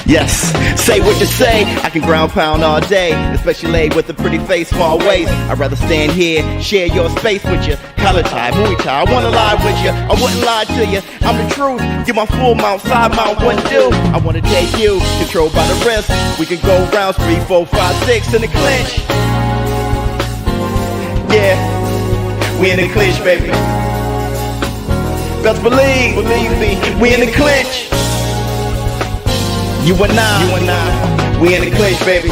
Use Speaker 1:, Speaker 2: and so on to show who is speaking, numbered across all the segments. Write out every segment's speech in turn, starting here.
Speaker 1: Yes, say what you say. I can ground pound all day, especially laid with a pretty face, small waist. I'd rather stand here, share your space with you. Color tie, movie tie, I wanna lie with you. I wouldn't lie to you. I'm the truth. Get my full mount, side mount, what do? I wanna take you, controlled by the wrist. We can go rounds 3, 4, 5, 6 in the clinch. Yeah, we in the clinch, baby. Best believe me, we in the clinch. You and I, we in the clinch, baby.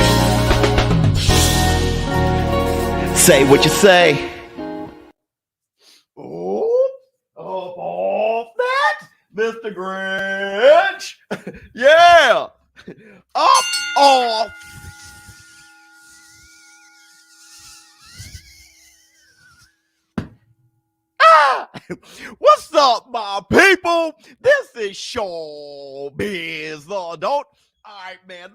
Speaker 1: Say what you say. Oh, up off that, Mr. Grinch. Yeah, up off. What's up, my people? This is ShowBizz, the adult. All right, man.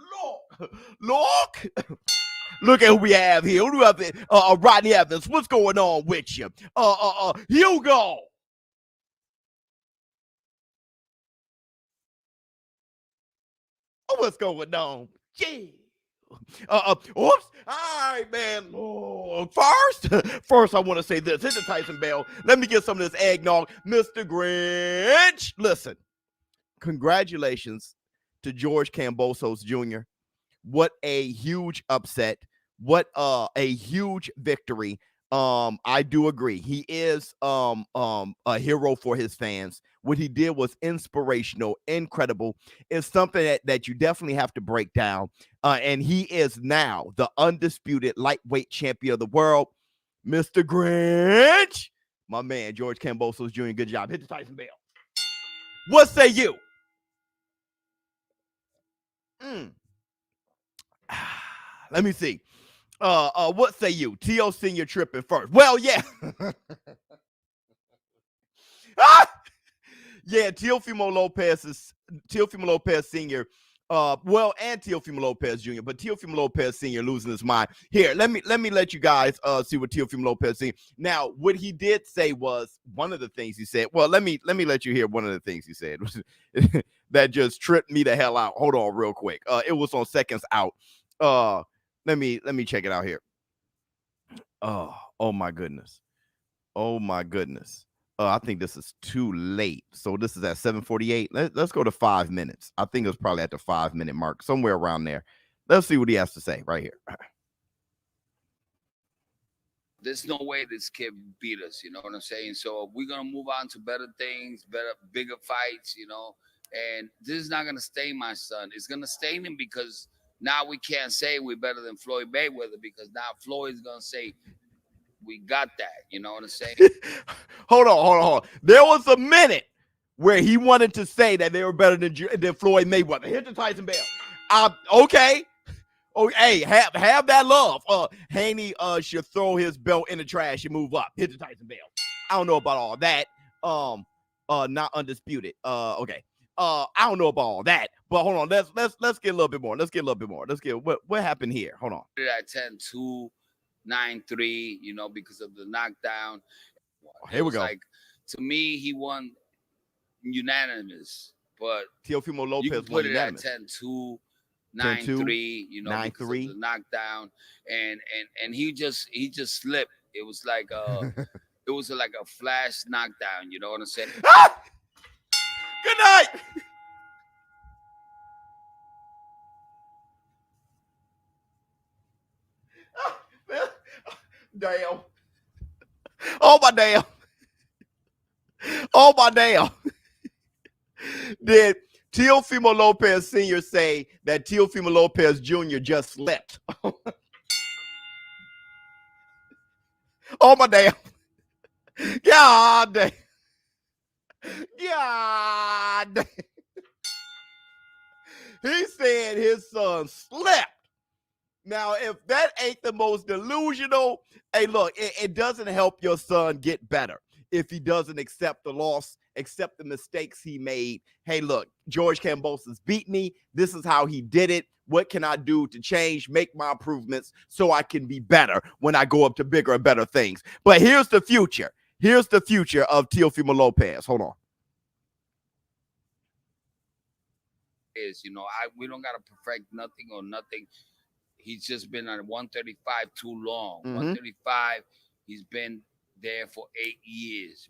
Speaker 1: Look at who we have here. Who do we have here? Rodney Evans. What's going on with you? Hugo. Oh, what's going on? Yeah. Oops. All right, man. Oh, first, I want to say this. Hit the Tyson bell. Let me get some of this eggnog. Mr. Grinch. Listen, congratulations to George Kambosos Jr. What a huge upset. What a huge victory. I do agree. He is a hero for his fans. What he did was inspirational, incredible. It's something that you definitely have to break down. And he is now the undisputed lightweight champion of the world, Mr. Grinch. My man, George Kambosos Jr., good job. Hit the Tyson bell. What say you? Let me see. What say you? Teo Senior tripping first. Well, yeah. Yeah, Teofimo Lopez Sr. And Teofimo Lopez Jr., but Teofimo Lopez Sr. losing his mind. Here, let me let you guys see what Teofimo Lopez Sr. Now, what he did say was one of the things he said. Well, let me let you hear one of the things he said that just tripped me the hell out. Hold on real quick. It was on Seconds Out. Let me check it out here. Oh my goodness. I think this is too late. So this is at 7:48. Let's go to 5 minutes. I think it's probably at the 5-minute mark, somewhere around there. Let's see what he has to say right here.
Speaker 2: There's no way this kid beat us, you know what I'm saying? So we're gonna move on to better things, bigger fights, you know. And this is not gonna stain my son. It's gonna stain him because now we can't say we're better than Floyd Mayweather because now Floyd's gonna say we got that. You know what I'm saying?
Speaker 1: Hold on. There was a minute where he wanted to say that they were better than Floyd Mayweather. Hit the Tyson bell. Okay. Oh, hey, have that love. Haney should throw his belt in the trash and move up. Hit the Tyson bell. I don't know about all that. Not undisputed. Okay. I don't know about all that, but hold on. Let's get a little bit more. Let's get what happened here. Hold on.
Speaker 2: At 10-2, 9-3, you know, because of the knockdown.
Speaker 1: Here we go.
Speaker 2: Like, to me, he won unanimous, but
Speaker 1: Teofimo Lopez
Speaker 2: you can put
Speaker 1: won
Speaker 2: it
Speaker 1: unanimous.
Speaker 2: At 10-2, 9-3, you know, 9-3, because of the knockdown, and he just slipped. It was like it was like a flash knockdown. You know what I'm saying?
Speaker 1: Good night. Damn. Oh my damn. Did Teofimo Lopez Sr. say that Teofimo Lopez Jr. just slept? Oh my damn. God damn. God damn. He said his son slept. Now, if that ain't the most delusional, hey, look, it doesn't help your son get better if he doesn't accept the loss, accept the mistakes he made. Hey, look, George Kambosos beat me. This is how he did it. What can I do to change, make my improvements so I can be better when I go up to bigger and better things? But here's the future. Here's the future of Teofimo Lopez. Hold on.
Speaker 2: is. You know, we don't gotta perfect nothing or nothing. He's just been on 135 too long. 135, he's been there for 8 years.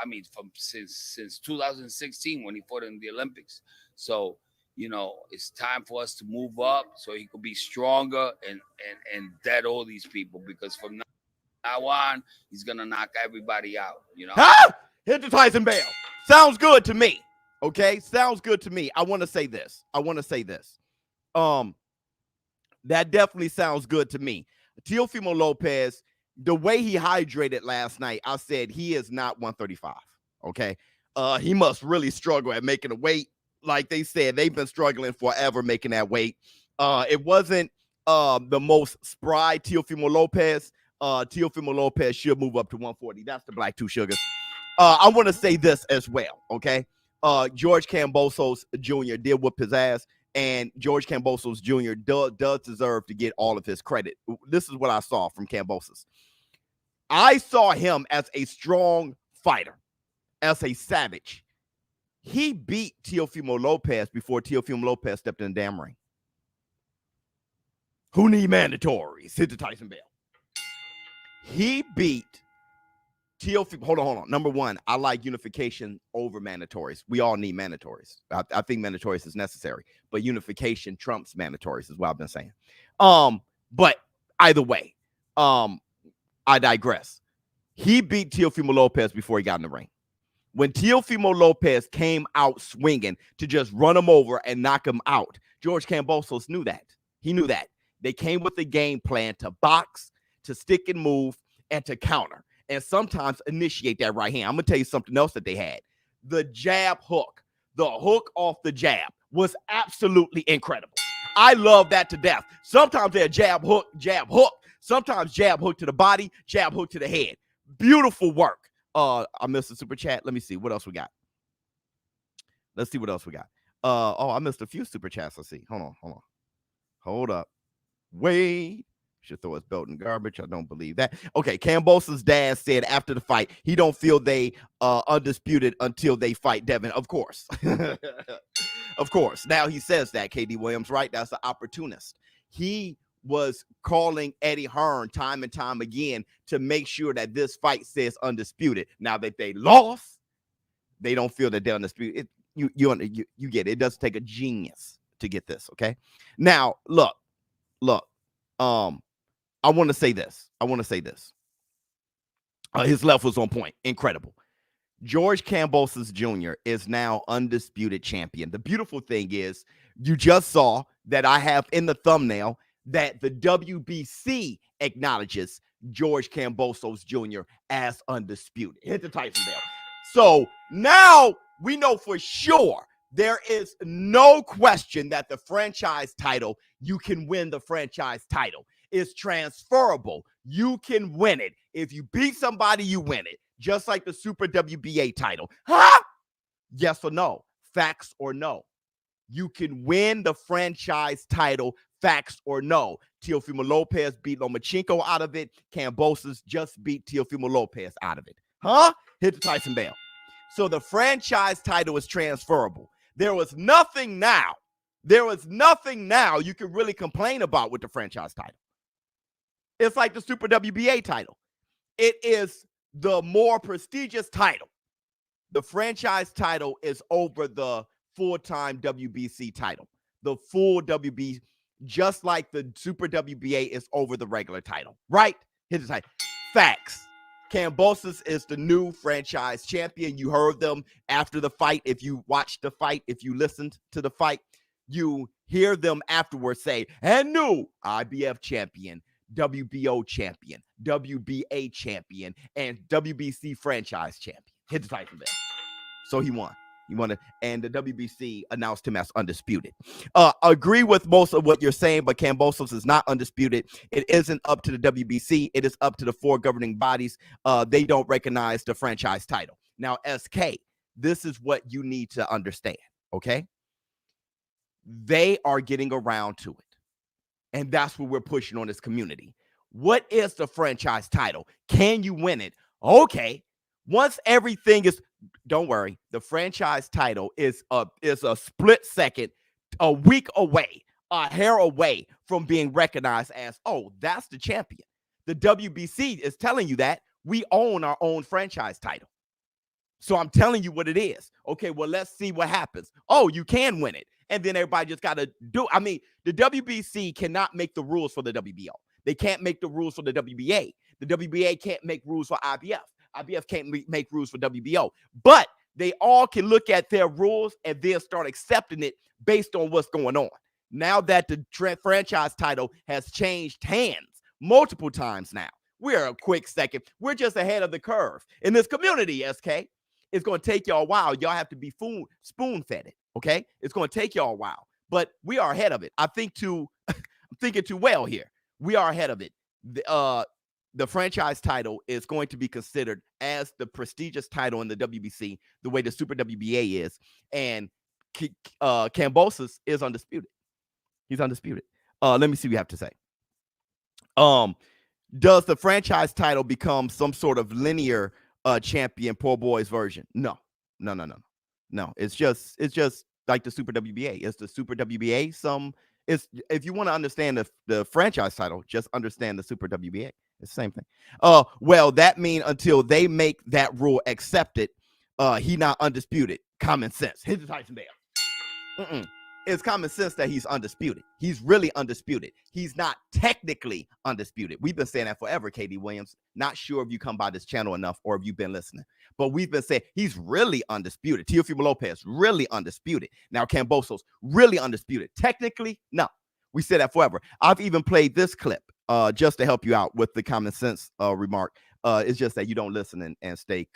Speaker 2: I mean, from since 2016 when he fought in the Olympics. So, you know, it's time for us to move up so he could be stronger and dead all these people, because from now on, he's gonna knock everybody out, you know.
Speaker 1: Huh? Hit the Tyson Bell. Sounds good to me. Okay, sounds good to me. I want to say this. That definitely sounds good to me. Teofimo Lopez, the way he hydrated last night, I said he is not 135. Okay, he must really struggle at making a weight. Like they said, they've been struggling forever making that weight. It wasn't the most spry Teofimo Lopez. Teofimo Lopez should move up to 140. That's the Black Two Sugars. I want to say this as well, okay? George Kambosos Jr. did whoop his ass, and George Kambosos Jr. does deserve to get all of his credit. This is what I saw from Kambosos. I saw him as a strong fighter, as a savage. He beat Teofimo Lopez before Teofimo Lopez stepped in the damn ring. Who need mandatories? Hit the Tyson Bell. He beat Teofimo. Hold on. Number one, I like unification over mandatories. We all need mandatories. I think mandatories is necessary, but unification trumps mandatories is what I've been saying. But either way, I digress. He beat Teofimo Lopez before he got in the ring. When Teofimo Lopez came out swinging to just run him over and knock him out, George Kambosos knew that. He knew that. They came with a game plan to box, to stick and move, and to counter, and sometimes initiate that right hand. I'm going to tell you something else that they had. The jab hook, the hook off the jab was absolutely incredible. I love that to death. Sometimes they're jab hook. Sometimes jab hook to the body, jab hook to the head. Beautiful work. I missed a super chat. Let me see what else we got. Let's see what else we got. I missed a few super chats. Let's see. Hold up. Wait. Should throw his belt in garbage. I don't believe that. Okay, Kambosos' dad said after the fight, he don't feel they undisputed until they fight Devin. Of course. Of course. Now he says that, KD Williams, right? That's an opportunist. He was calling Eddie Hearn time and time again to make sure that this fight says undisputed. Now that they lost, they don't feel that they're undisputed. You get it. It doesn't take a genius to get this, okay? Now, look. I want to say this. His left was on point. Incredible. George Kambosos Jr. is now undisputed champion. The beautiful thing is you just saw that I have in the thumbnail that the WBC acknowledges George Kambosos Jr. as undisputed. Hit the Tyson Bell. So now we know for sure there is no question that the franchise title, you can win the franchise title. It's transferable. You can win it. If you beat somebody, you win it. Just like the Super WBA title. Huh? Yes or no? Facts or no? You can win the franchise title, facts or no. Teofimo Lopez beat Lomachenko out of it. Kambosos just beat Teofimo Lopez out of it. Huh? Hit the Tyson Bell. So the franchise title is transferable. There was nothing now you can really complain about with the franchise title. It's like the Super WBA title. It is the more prestigious title. The franchise title is over the full-time WBC title. The full WBC, just like the Super WBA is over the regular title, right? Here's the title. Facts. Cambosis is the new franchise champion. You heard them after the fight. If you watched the fight, if you listened to the fight, you hear them afterwards say, and new IBF champion, WBO champion, WBA champion, and WBC franchise champion. Hit the Tyson Bell. So he won. And the WBC announced him as undisputed. Agree with most of what you're saying, but Kambosos is not undisputed. It isn't up to the WBC. It is up to the four governing bodies. They don't recognize the franchise title. Now, SK, this is what you need to understand, okay? They are getting around to it. And that's what we're pushing on this community. What is the franchise title? Can you win it? Okay. Once everything is, don't worry, the franchise title is a split second a week away, a hair away from being recognized as, oh, that's the champion. The WBC is telling you that we own our own franchise title. So I'm telling you what it is. Okay, well, let's see what happens. Oh, you can win it. And then everybody just got to do. I mean, the WBC cannot make the rules for the WBO. They can't make the rules for the WBA. The WBA can't make rules for IBF. IBF can't make rules for WBO. But they all can look at their rules and then start accepting it based on what's going on. Now that the franchise title has changed hands multiple times now, we're a quick second. We're just ahead of the curve. In this community, SK, it's going to take y'all a while. Y'all have to be spoon-fed it, okay? It's going to take y'all a while. But we are ahead of it. I'm thinking too well here. We are ahead of it. The franchise title is going to be considered as the prestigious title in the WBC, the way the Super WBA is. And Cambosos is undisputed. He's undisputed. Let me see what you have to say. Does the franchise title become some sort of linear champion poor boys version? No. It's just like the Super WBA. It's the Super WBA. If you want to understand the franchise title, just understand the Super WBA. It's the same thing. Well, that means until they make that rule accepted, he not undisputed. Common sense. Hit the Tyson Bell. It's common sense that he's undisputed. He's really undisputed. He's not technically undisputed. We've been saying that forever, KD Williams. Not sure if you come by this channel enough or if you've been listening, but we've been saying he's really undisputed. Teofimo Lopez, really undisputed. Now Kambosos, really undisputed. Technically, no. We said that forever. I've even played this clip just to help you out with the common sense remark. It's just that you don't listen and stay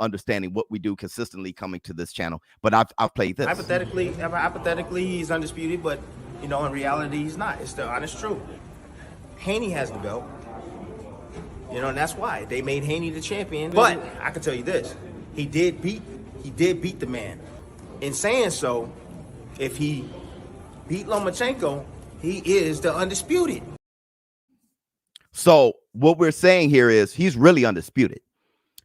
Speaker 1: understanding what we do consistently coming to this channel. But I've played this.
Speaker 3: Hypothetically, he's undisputed, but in reality, he's not. It's the honest truth. Haney has the belt, and that's why they made Haney the champion. But I can tell you this: he did beat the man. In saying so, if he beat Lomachenko, he is the undisputed.
Speaker 1: So what we're saying here is he's really undisputed.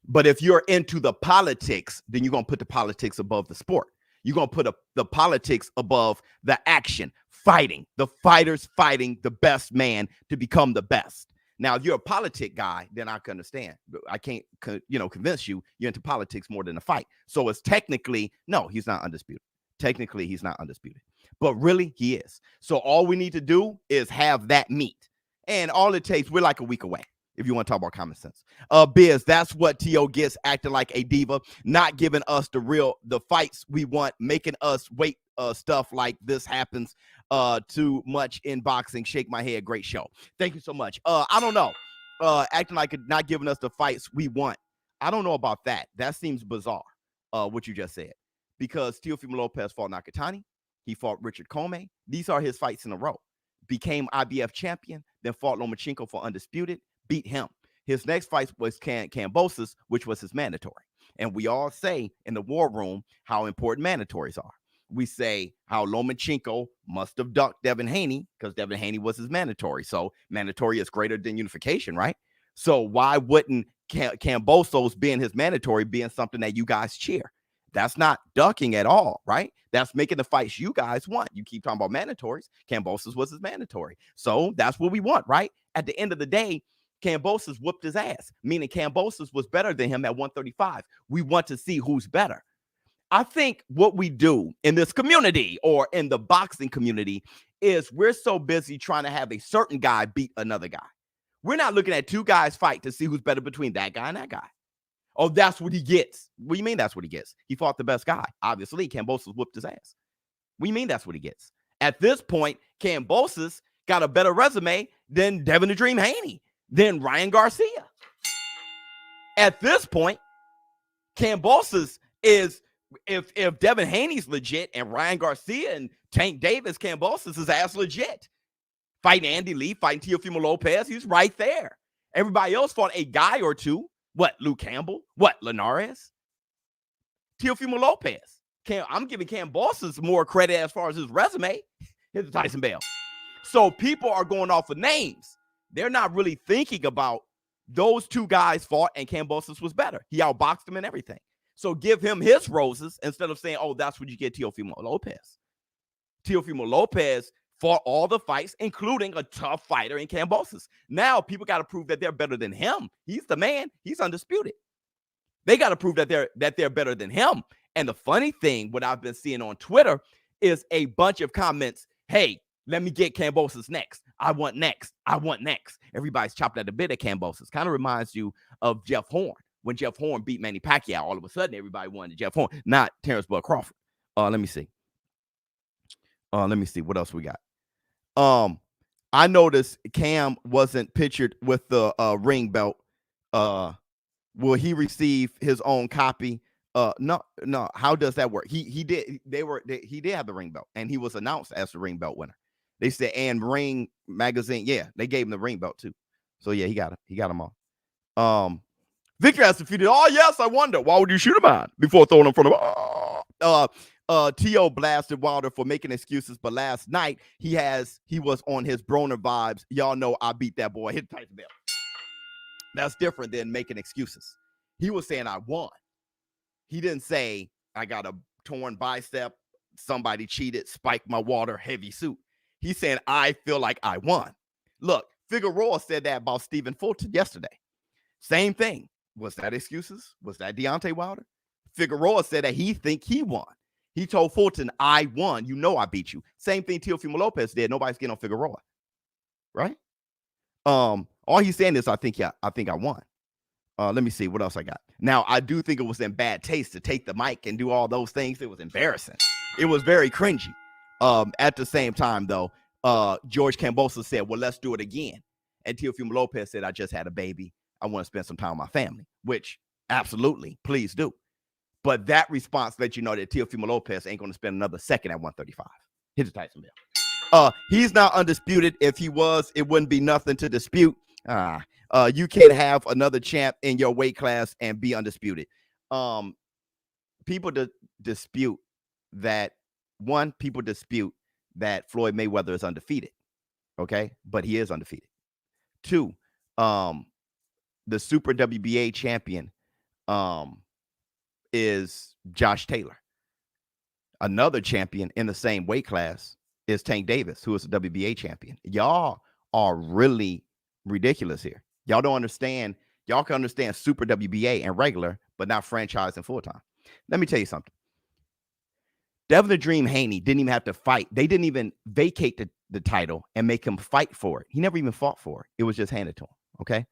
Speaker 1: But if you're into the politics, then you're going to put the politics above the sport. You're going to put the politics above the action, fighting, the fighters fighting the best man to become the best. Now, if you're a politic guy, then I can understand. I can't, convince you you're into politics more than a fight. So it's technically, no, he's not undisputed. Technically, he's not undisputed. But really, he is. So all we need to do is have that meet. And all it takes, we're like a week away, if you want to talk about common sense. Biz, that's what T.O. gets, acting like a diva, not giving us the fights we want, making us wait stuff like this happens too much in boxing. Shake my head. Great show. Thank you so much. I don't know. Acting like not giving us the fights we want. I don't know about that. That seems bizarre, what you just said. Because Teofimo Lopez fought Nakatani. He fought Richard Comey. These are his fights in a row. Became IBF champion, then fought Lomachenko for undisputed, beat him. His next fight was Cambosis, which was his mandatory. And we all say in the war room how important mandatories are. We say how Lomachenko must have ducked Devin Haney because Devin Haney was his mandatory. So mandatory is greater than unification, right? So why wouldn't Kambosos being his mandatory being something that you guys cheer? That's not ducking at all, right? That's making the fights you guys want. You keep talking about mandatories. Kambosos was his mandatory. So that's what we want, right? At the end of the day, Kambosos whooped his ass, meaning Kambosos was better than him at 135. We want to see who's better. I think what we do in this community or in the boxing community is we're so busy trying to have a certain guy beat another guy. We're not looking at two guys fight to see who's better between that guy and that guy. Oh, that's what he gets. What do you mean that's what he gets? He fought the best guy. Obviously, Kambosos whooped his ass. What do you mean that's what he gets? At this point, Kambosos got a better resume than Devin the Dream Haney, than Ryan Garcia. At this point, Kambosos is, if Devin Haney's legit and Ryan Garcia and Tank Davis, Kambosos is ass legit. Fighting Andy Lee, fighting Teofimo Lopez, he's right there. Everybody else fought a guy or two. What, Luke Campbell? What, Linares? Teofimo Lopez. I'm giving Cambosis more credit as far as his resume. Here's the Tyson Bell. So people are going off of names. They're not really thinking about those two guys fought and Cambosis was better. He outboxed him and everything. So give him his roses instead of saying, oh, that's what you get Teofimo Lopez. Teofimo Lopez fought all the fights, including a tough fighter in Cambosis. Now people got to prove that they're better than him. He's the man. He's undisputed. They got to prove that they're better than him. And the funny thing, what I've been seeing on Twitter is a bunch of comments. Hey, let me get Cambosis next. I want next. I want next. Everybody's chopped at the bit at Cambosis. Kind of reminds you of Jeff Horn. When Jeff Horn beat Manny Pacquiao, all of a sudden everybody wanted Jeff Horn, not Terrence Bud Crawford. Let me see. What else we got? I noticed Cam wasn't pictured with the ring belt. Will he receive his own copy? No. How does that work? He did. He did have the ring belt, and he was announced as the ring belt winner. They said, and Ring Magazine, yeah, they gave him the ring belt too. So yeah, he got it. He got them all. Victor has defeated. Oh yes, I wonder why would you shoot him on before throwing him in front of. T.O. blasted Wilder for making excuses, but last night he was on his Broner vibes. Y'all know I beat that boy. Hit the Tyson bell. That's different than making excuses. He was saying I won. He didn't say I got a torn bicep, somebody cheated, spiked my water, heavy suit. He said I feel like I won. Look, Figueroa said that about Stephen Fulton yesterday. Same thing. Was that excuses? Was that Deontay Wilder? Figueroa said that he think he won. He told Fulton, I won. You know I beat you. Same thing Teofimo Lopez did. Nobody's getting on Figueroa. Right? All he's saying is I think I won. Let me see what else I got. Now, I do think it was in bad taste to take the mic and do all those things. It was embarrassing. It was very cringy. At the same time, though, George Cambosos said, well, let's do it again. And Teofimo Lopez said, I just had a baby. I want to spend some time with my family, which absolutely, please do. But that response lets you know that Teofimo Lopez ain't going to spend another second at 135. Hit the Tyson bell. He's not undisputed. If he was, it wouldn't be nothing to dispute. You can't have another champ in your weight class and be undisputed. People dispute that. One, people dispute that Floyd Mayweather is undefeated. Okay, but he is undefeated. Two, the Super WBA champion is Josh Taylor. Another champion in the same weight class is Tank Davis, who is the WBA champion. Y'all are really ridiculous here. Y'all don't understand. Y'all can understand Super WBA and regular, but not franchise and full-time. Let me tell you something. Devin the Dream Haney didn't even have to fight. They didn't even vacate the title and make him fight for it. He never even fought for it. It was just handed to him. Okay.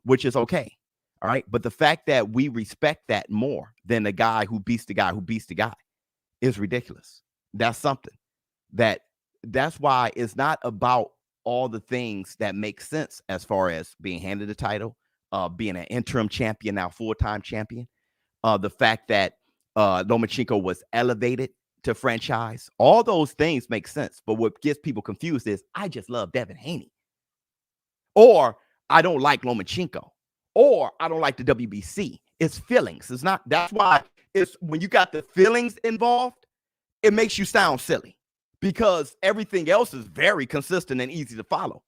Speaker 1: Which is okay. All right. But the fact that we respect that more than the guy who beats the guy who beats the guy is ridiculous. That's something that's why it's not about all the things that make sense as far as being handed the title, being an interim champion, now full-time champion. The fact that Lomachenko was elevated to franchise. All those things make sense. But what gets people confused is I just love Devin Haney. Or I don't like Lomachenko. Or I don't like the WBC. It's feelings. It's not. That's why it's when you got the feelings involved, it makes you sound silly. Because everything else is very consistent and easy to follow.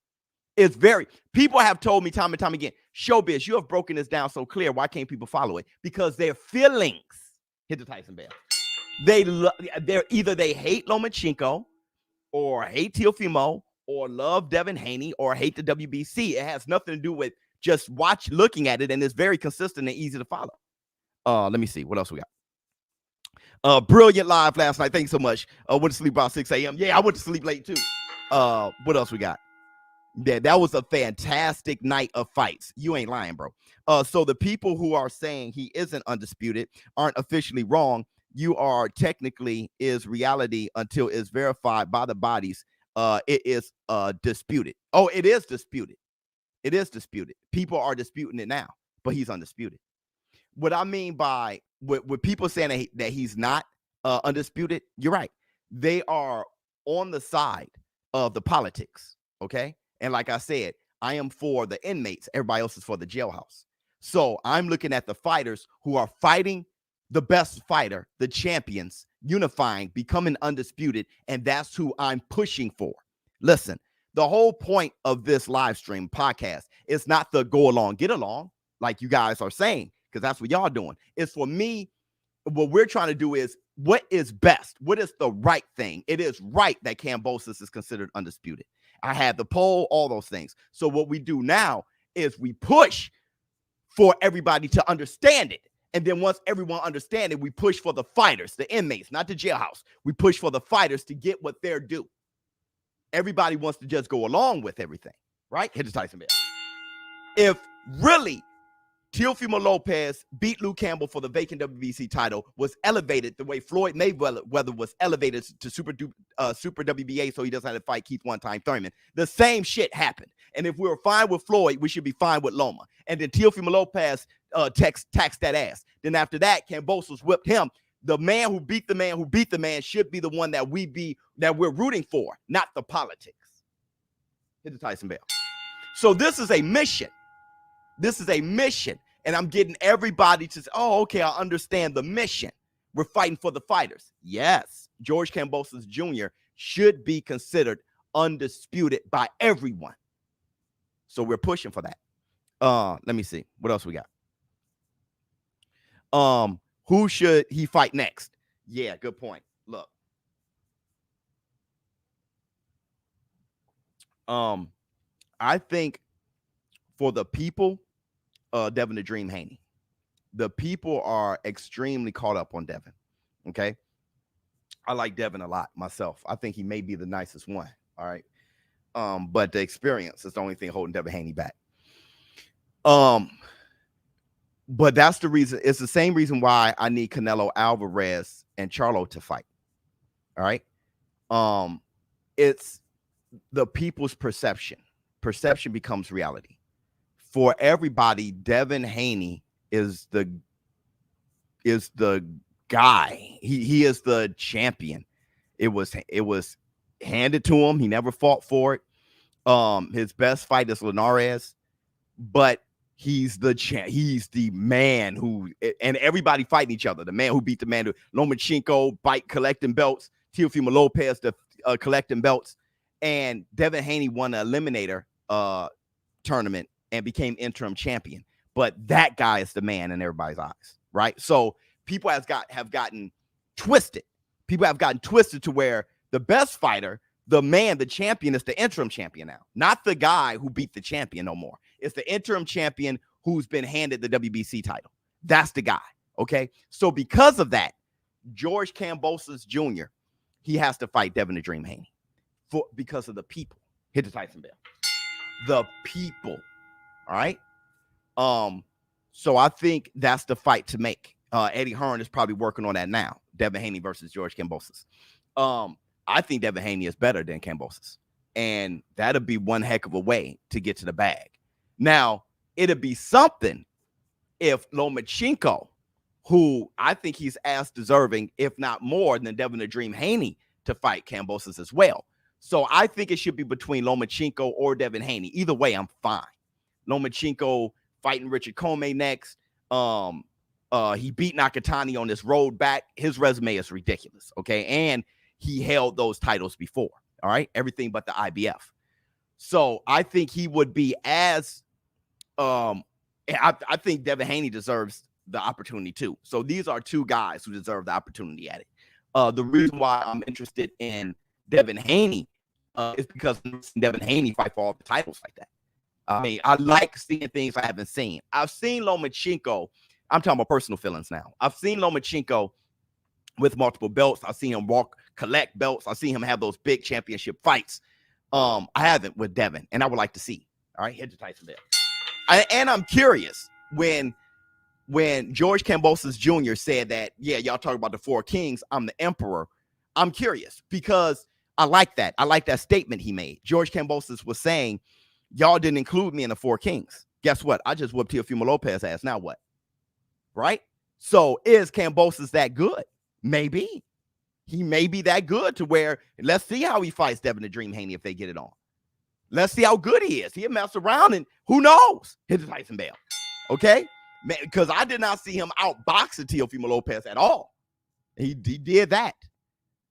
Speaker 1: It's very, people have told me time and time again, ShowBizz, you have broken this down so clear. Why can't people follow it? Because their feelings. Hit the Tyson bell. They're either they hate Lomachenko or hate Teofimo or love Devin Haney or hate the WBC. It has nothing to do with just looking at it, and it's very consistent and easy to follow. Let me see. What else we got? Brilliant live last night. Thanks so much. Went to sleep about 6 a.m. Yeah, I went to sleep late too. What else we got? Yeah, that was a fantastic night of fights. You ain't lying, bro. So the people who are saying he isn't undisputed aren't officially wrong. You are technically is reality until it's verified by the bodies. It is disputed. Oh, it is disputed. It is disputed. People are disputing it now, but he's undisputed. What I mean by with people saying that he's not undisputed, you're right. They are on the side of the politics. Okay. And like I said, I am for the inmates. Everybody else is for the jailhouse. So I'm looking at the fighters who are fighting the best fighter, the champions, unifying, becoming undisputed. And that's who I'm pushing for. Listen, the whole point of this live stream podcast is not the go along, get along, like you guys are saying, because that's what y'all doing. It's for me. What we're trying to do is what is best. What is the right thing? It is right that Cambosis is considered undisputed. I had the poll, all those things. So what we do now is we push for everybody to understand it. And then once everyone understands it, we push for the fighters, the inmates, not the jailhouse. We push for the fighters to get what they're due. Everybody wants to just go along with everything, right? Hit the Tyson bell. If really Teofimo Lopez beat Luke Campbell for the vacant WBC title, was elevated the way Floyd Mayweather was elevated to Super WBA so he doesn't have to fight Keith one-time Thurman. The same shit happened. And if we were fine with Floyd, we should be fine with Loma. And then Teofimo Lopez taxed that ass. Then after that, Cambosos whipped him. The man who beat the man should be the one that we're rooting for, not the politics. Hit the Tyson bell. So this is a mission. This is a mission, and I'm getting everybody to say, oh, okay, I understand the mission. We're fighting for the fighters. Yes, George Kambosos Jr. should be considered undisputed by everyone. So we're pushing for that. Let me see. What else we got? Who should he fight next? Yeah, good point. Look. I think for the people, Devin the Dream Haney. The people are extremely caught up on Devin. Okay. I like Devin a lot myself. I think he may be the nicest one. All right. But the experience is the only thing holding Devin Haney back. But that's the reason. It's the same reason why I need Canelo Alvarez and Charlo to fight. All right. It's the people's perception. Perception becomes reality. For everybody, Devin Haney is the guy. He is the champion. It was handed to him. He never fought for it. His best fight is Linares, but he's the man who, and everybody fighting each other. The man who beat the man, Lomachenko, collecting belts. Teofimo Lopez, collecting belts, and Devin Haney won an eliminator tournament and became interim champion. But that guy is the man in everybody's eyes, right? So people have gotten twisted. People have gotten twisted to where the best fighter, the man, the champion, is the interim champion now. Not the guy who beat the champion no more. It's the interim champion who's been handed the WBC title. That's the guy, okay? So because of that, George Kambosos Jr., he has to fight Devin the Dream Haney because of the people. Hit the Tyson bell. The people. All right. So I think that's the fight to make. Eddie Hearn is probably working on that now. Devin Haney versus George Kambosos. I think Devin Haney is better than Kambosos, and that'll be one heck of a way to get to the bag. Now, it'll be something if Lomachenko, who I think he's as deserving, if not more, than Devin the Dream Haney to fight Kambosos as well. So I think it should be between Lomachenko or Devin Haney. Either way, I'm fine. Lomachenko fighting Richard Comey next. He beat Nakatani on this road back. His resume is ridiculous, okay? And he held those titles before, all right? Everything but the IBF. So I think he would be as I think Devin Haney deserves the opportunity too. So these are two guys who deserve the opportunity at it. The reason why I'm interested in Devin Haney is because Devin Haney fight for all the titles like that. I mean, I like seeing things I haven't seen. I've seen Lomachenko. I'm talking about personal feelings now. I've seen Lomachenko with multiple belts. I've seen him collect belts. I've seen him have those big championship fights. I haven't with Devin, and I would like to see. All right, hit the Tyson bell. And I'm curious when George Kambosos Jr. said that, yeah, y'all talk about the four kings, I'm the emperor. I'm curious because I like that. I like that statement he made. George Kambosos was saying, y'all didn't include me in the four kings. Guess what? I just whooped Teofimo Lopez ass. Now what? Right? So is Kambosos that good? Maybe. He may be that good to where, let's see how he fights Devin the Dream Haney if they get it on. Let's see how good he is. He'll mess around and who knows? Hit the Tyson bell. Okay? Because I did not see him outboxing Teofimo Lopez at all. He did that.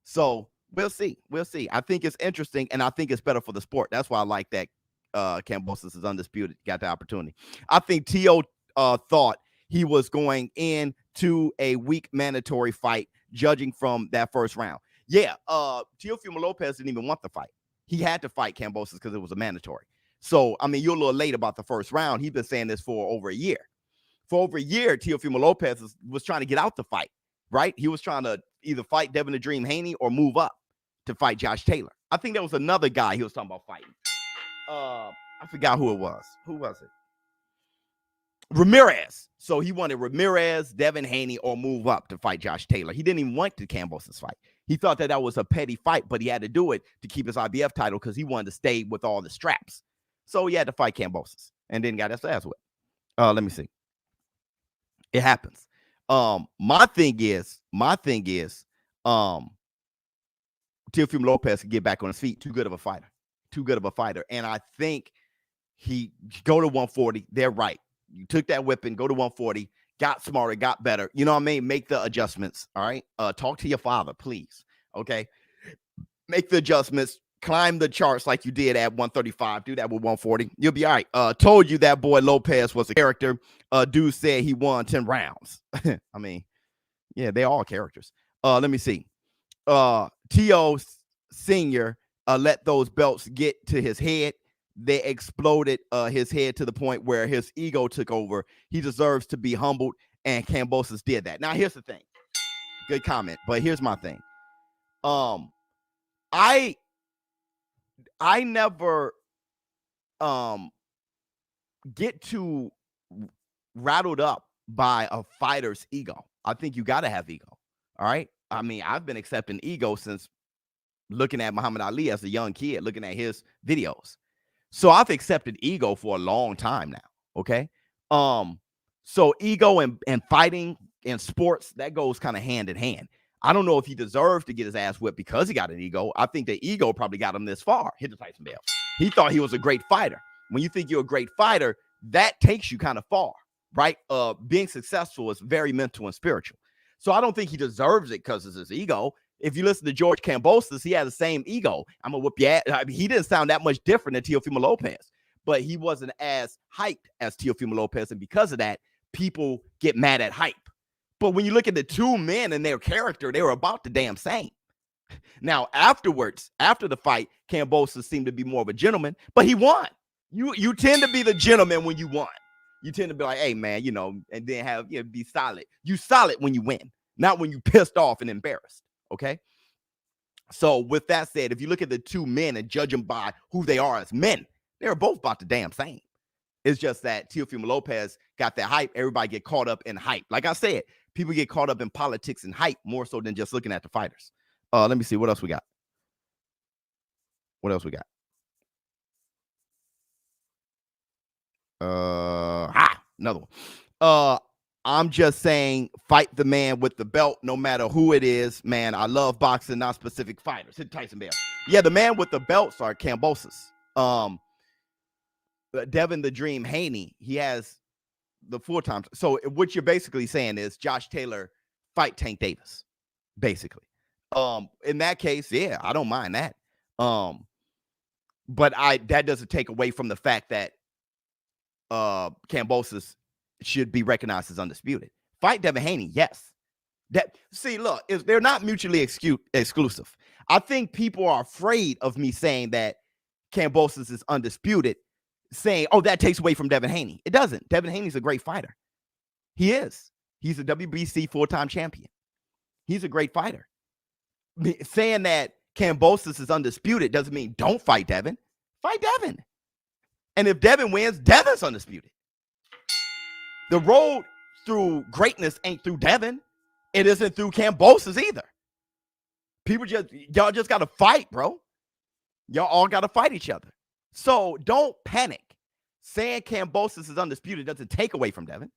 Speaker 1: So we'll see. We'll see. I think it's interesting, and I think it's better for the sport. That's why I like that Kambosos is undisputed, got the opportunity. I think Teo thought he was going into a weak mandatory fight, judging from that first round. Yeah, Teofimo Lopez didn't even want the fight. He had to fight Cambosis because it was a mandatory. So, I mean, you're a little late about the first round. He's been saying this for over a year. For over a year, Teofimo Lopez was trying to get out the fight, right? He was trying to either fight Devin the Dream Haney or move up to fight Josh Taylor. I think there was another guy he was talking about fighting. I forgot who it was. Who was it? Ramirez. So he wanted Ramirez, Devin Haney, or move up to fight Josh Taylor. He didn't even want the Cambosis fight. He thought that was a petty fight, but he had to do it to keep his IBF title because he wanted to stay with all the straps. So he had to fight Cambosis and then got his ass whipped. Let me see. It happens. My thing is, Teofimo Lopez can get back on his feet. Too good of a fighter. And I think he go to 140. They're right. You took that whipping, go to 140, got smarter, got better. You know what I mean? Make the adjustments. All right. Talk to your father, please. Okay. Make the adjustments. Climb the charts like you did at 135. Do that with 140. You'll be all right. Told you that boy Lopez was a character. Dude said he won 10 rounds. I mean, yeah, they're all characters. Let me see. T.O. Sr. Let those belts get to his head. They exploded his head to the point where his ego took over. He deserves to be humbled, and Cambosis did that. Now, here's the thing. Good comment, but here's my thing. I never get too rattled up by a fighter's ego. I think you got to have ego. All right. I mean, I've been accepting ego since looking at Muhammad Ali as a young kid, looking at his videos. So I've accepted ego for a long time now. Okay. So ego and fighting in sports, that goes kind of hand in hand. I don't know if he deserved to get his ass whipped because he got an ego. I think the ego probably got him this far. Hit the Tyson bell. He thought he was a great fighter. When you think you're a great fighter, that takes you kind of far, right? Being successful is very mental and spiritual. So I don't think he deserves it because of his ego. If you listen to George Kambosos, he had the same ego. I'm going to whoop your ass. I mean, he didn't sound that much different than Teofimo Lopez, but he wasn't as hyped as Teofimo Lopez. And because of that, people get mad at hype. But when you look at the two men and their character, they were about the damn same. Now, afterwards, after the fight, Kambosos seemed to be more of a gentleman, but he won. You tend to be the gentleman when you won. You tend to be like, hey, man, you know, and then be solid. You solid when you win, not when you pissed off and embarrassed, okay? So with that said, if you look at the two men and judge them by who they are as men, they're both about the damn same. It's just that Teofimo Lopez got that hype. Everybody get caught up in hype. Like I said, people get caught up in politics and hype more so than just looking at the fighters. Let me see. What else we got? Another one. I'm just saying, fight the man with the belt, no matter who it is. Man, I love boxing, not specific fighters. Hit Tyson Bell. Yeah, the man with the belts are Cambosis. Devin the Dream Haney, he has the full-time. So what you're basically saying is Josh Taylor fight Tank Davis, basically. In that case, yeah, I don't mind that. But that doesn't take away from the fact that Cambosis should be recognized as undisputed. Fight Devin Haney, yes. Look, they're not mutually exclusive. I think people are afraid of me saying that Cambosis is undisputed, saying, oh, that takes away from Devin Haney. It doesn't. Devin Haney's a great fighter. He is. He's a WBC full-time champion. He's a great fighter. Saying that Cambosis is undisputed doesn't mean don't fight Devin. Fight Devin. And if Devin wins, Devin's undisputed. The road through greatness ain't through Devin. It isn't through Cambosis either. Y'all just got to fight, bro. Y'all all got to fight each other. So don't panic. Saying Cambosis is undisputed doesn't take away from Devin.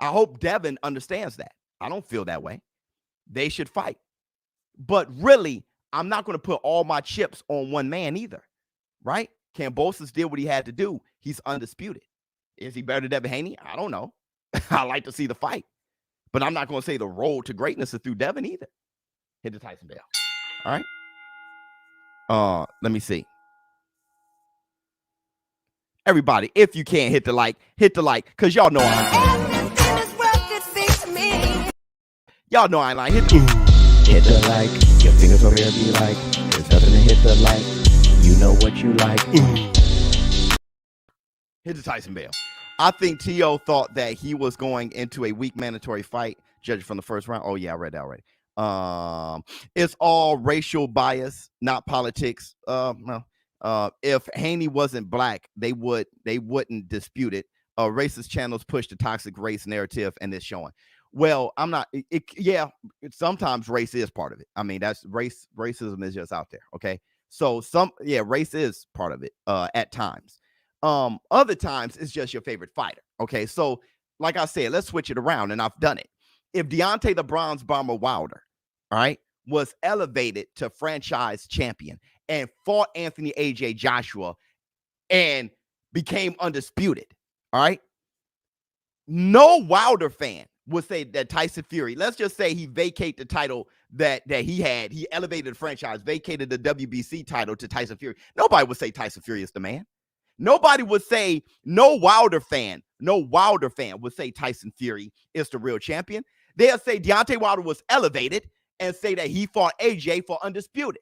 Speaker 1: I hope Devin understands that. I don't feel that way. They should fight. But really, I'm not going to put all my chips on one man either, right? Cambosis did what he had to do. He's undisputed. Is he better than Devin Haney? I don't know. I like to see the fight. But I'm not going to say the road to greatness is through Devin either. Hit the Tyson bell. All right. Let me see. Everybody, if you can't hit the like, because y'all know I'm Y'all know I ain't lying.
Speaker 4: Hit the like, your fingers over there be like, there's nothing to hit the like, you know what you like.
Speaker 1: Hit the Tyson bell. I think Teo thought that he was going into a weak mandatory fight, judging from the first round. Oh yeah, I read that already. It's all racial bias, not politics. If Haney wasn't black, they wouldn't dispute it. Racist channels push the toxic race narrative, and it's showing. Well, I'm not. Sometimes race is part of it. I mean, that's racism is just out there. Okay, so race is part of it. At times, other times it's just your favorite fighter. Okay, so like I said, let's switch it around, and I've done it. If Deontay the Bronze Bomber Wilder, all right, was elevated to franchise champion and fought Anthony AJ Joshua and became undisputed, all right, no Wilder fan would say that Tyson Fury, let's just say he vacated the title that he had. He elevated the franchise, vacated the WBC title to Tyson Fury. Nobody would say Tyson Fury is the man. Nobody would say, no Wilder fan would say Tyson Fury is the real champion. They'll say Deontay Wilder was elevated and say that he fought AJ for undisputed.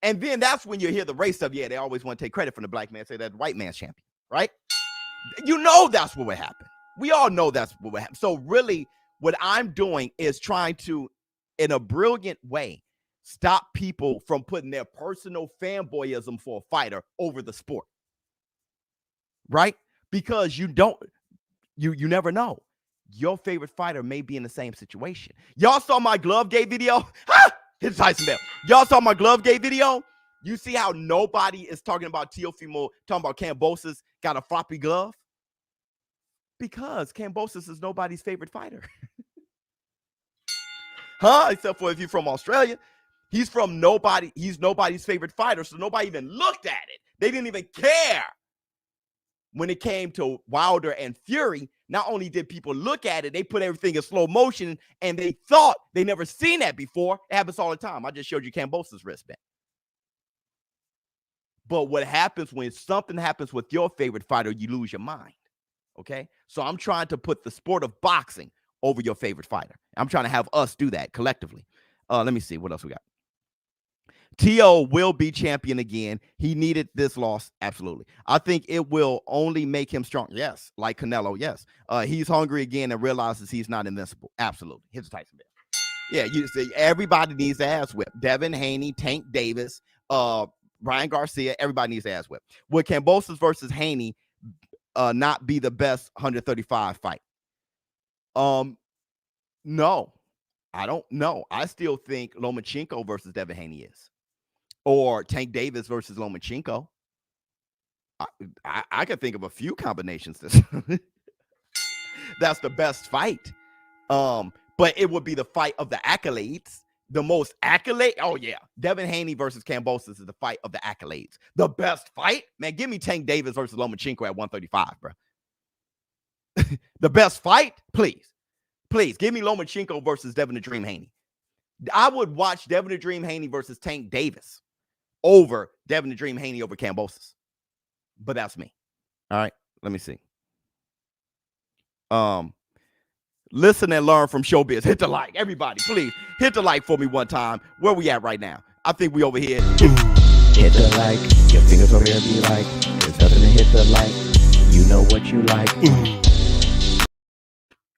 Speaker 1: And then that's when you hear the race stuff. Yeah, they always want to take credit from the black man, say that the white man's champion, right? You know that's what would happen. We all know that's what would happen. So really, what I'm doing is trying to, in a brilliant way, stop people from putting their personal fanboyism for a fighter over the sport. Right? Because you never know. Your favorite fighter may be in the same situation. Y'all saw my glove gate video? Hit Tyson bell. Y'all saw my glove gate video? You see how nobody is talking about Teofimo, talking about Cambosos got a floppy glove? Because Cambosis is nobody's favorite fighter. Except for if you're from Australia. He's nobody's favorite fighter, so nobody even looked at it. They didn't even care. When it came to Wilder and Fury, not only did people look at it, they put everything in slow motion, and they thought they never seen that before. It happens all the time. I just showed you Cambosis' wristband. But what happens when something happens with your favorite fighter, you lose your mind. Okay? So I'm trying to put the sport of boxing over your favorite fighter. I'm trying to have us do that collectively. Let me see what else we got. Teo will be champion again. He needed this loss. Absolutely. I think it will only make him strong. Yes. Like Canelo. Yes. He's hungry again and realizes he's not invincible. Absolutely. Hits Tyson bell. Yeah. You see, everybody needs the ass whip. Devin, Haney, Tank Davis, Brian Garcia. Everybody needs the ass whip. Would Kambosos versus Haney not be the best 135 fight? No, I don't know. I still think Lomachenko versus Devin Haney is. Or Tank Davis versus Lomachenko. I can think of a few combinations. That's the best fight. But it would be the fight of the accolades. The most accolade. Oh, yeah. Devin Haney versus Cambosis is the fight of the accolades. The best fight? Man, give me Tank Davis versus Lomachenko at 135, bro. The best fight? Please. Please, give me Lomachenko versus Devin the Dream Haney. I would watch Devin the Dream Haney versus Tank Davis over Devin the Dream Haney over Cambosis. But that's me. All right, let me see. Listen and learn from ShowBizz. Hit the like. Everybody, please hit the like for me one time. Where we at right now? I think we over here.
Speaker 4: Hit the like. Your fingers over there be like, there's nothing to hit the like. You know what you like.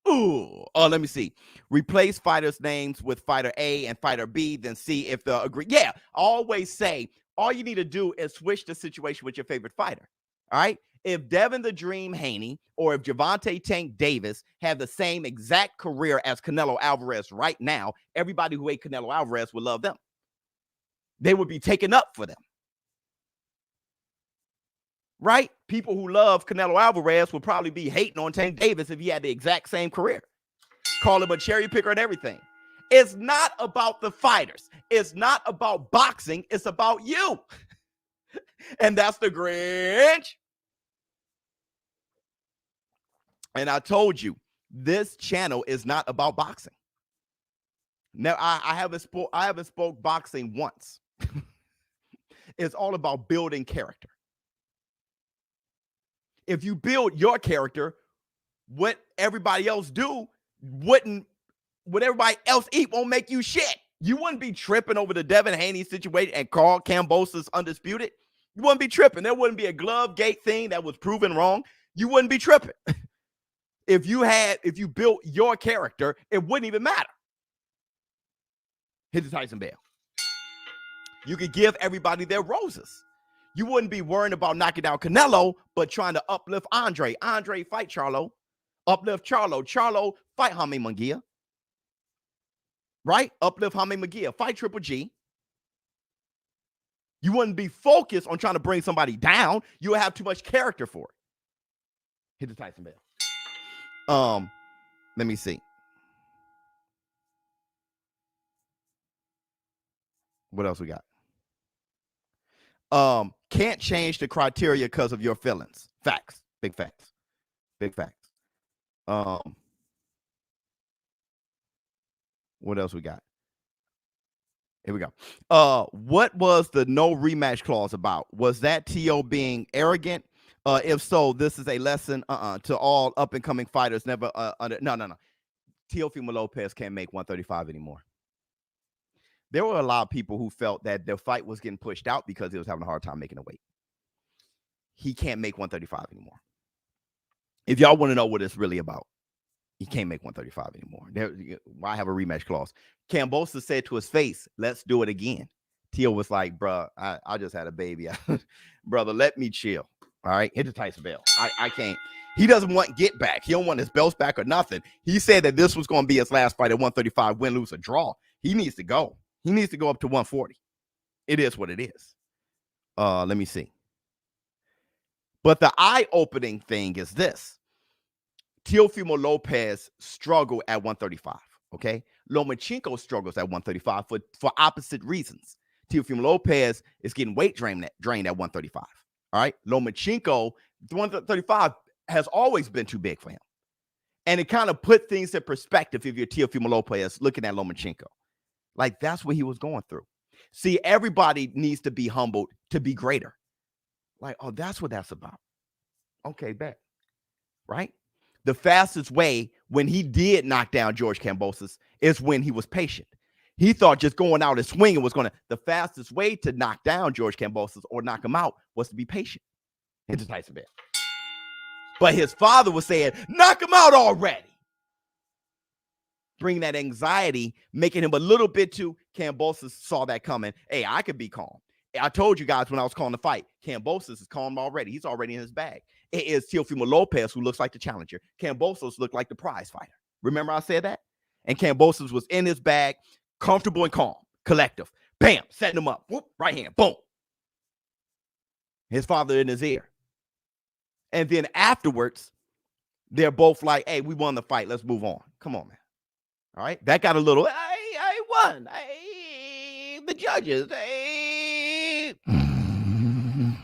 Speaker 1: Ooh. Let me see. Replace fighters' names with fighter A and fighter B, then see if they'll agree. Yeah, I always say all you need to do is switch the situation with your favorite fighter. All right. If Devin the Dream Haney or if Gervonta Tank Davis have the same exact career as Canelo Alvarez right now, everybody who ate Canelo Alvarez would love them. They would be taken up for them. Right? People who love Canelo Alvarez would probably be hating on Tank Davis if he had the exact same career. Call him a cherry picker and everything. It's not about the fighters. It's not about boxing. It's about you. And that's the Grinch. And I told you, this channel is not about boxing. Now, I haven't spoke boxing once. It's all about building character. If you build your character, what everybody else do wouldn't what everybody else eat won't make you shit. You wouldn't be tripping over the Devin Haney situation and call Kambosos undisputed. You wouldn't be tripping. There wouldn't be a glove gate thing that was proven wrong. You wouldn't be tripping. If you built your character, it wouldn't even matter. Hit the Tyson Bell. You could give everybody their roses. You wouldn't be worrying about knocking down Canelo, but trying to uplift Andre. Andre, fight Charlo. Uplift Charlo. Charlo, fight Jaime Munguia. Right? Uplift Jaime Munguia. Fight Triple G. You wouldn't be focused on trying to bring somebody down. You would have too much character for it. Hit the Tyson Bell. Let me see. What else we got? Can't change the criteria because of your feelings. Facts. Big facts. Big facts. What else we got? Here we go. What was the no rematch clause about? Was that T.O. being arrogant? If so, this is a lesson to all up-and-coming fighters. Never no. Teofimo Lopez can't make 135 anymore. There were a lot of people who felt that the fight was getting pushed out because he was having a hard time making a weight. He can't make 135 anymore. If y'all want to know what it's really about, he can't make 135 anymore. Why have a rematch clause? Cambosis said to his face, let's do it again. Tio was like, bruh, I just had a baby. Brother, let me chill. All right, hit the Tyson Bell. I can't. He doesn't want get back. He don't want his belts back or nothing. He said that this was going to be his last fight at 135, win, lose, or draw. He needs to go. He needs to go up to 140. It is what it is. Let me see. But the eye-opening thing is this. Teofimo Lopez struggled at 135, okay? Lomachenko struggles at 135 for opposite reasons. Teofimo Lopez is getting weight drained at 135, all right? Lomachenko, 135 has always been too big for him. And it kind of put things in perspective if you're Teofimo Lopez looking at Lomachenko. Like, that's what he was going through. See, everybody needs to be humbled to be greater. Like, oh, that's what that's about. Okay, bet. Right? The fastest way when he did knock down George Kambosos is when he was patient. He thought just going out and swinging was going to, the fastest way to knock down George Kambosos or knock him out was to be patient. Into Tyson Bell. But his father was saying, knock him out already. Bring that anxiety, making him a little bit too. Cambosis saw that coming. Hey, I could be calm. I told you guys when I was calling the fight, Cambosis is calm already. He's already in his bag. It is Teofimo Lopez who looks like the challenger. Kambosos looked like the prize fighter. Remember I said that? And Cambosos was in his bag, comfortable and calm, collective. Bam, setting him up. Whoop, right hand, boom. His father in his ear. And then afterwards, they're both like, hey, we won the fight. Let's move on. Come on, man. All right. That got a little, I won. The judges,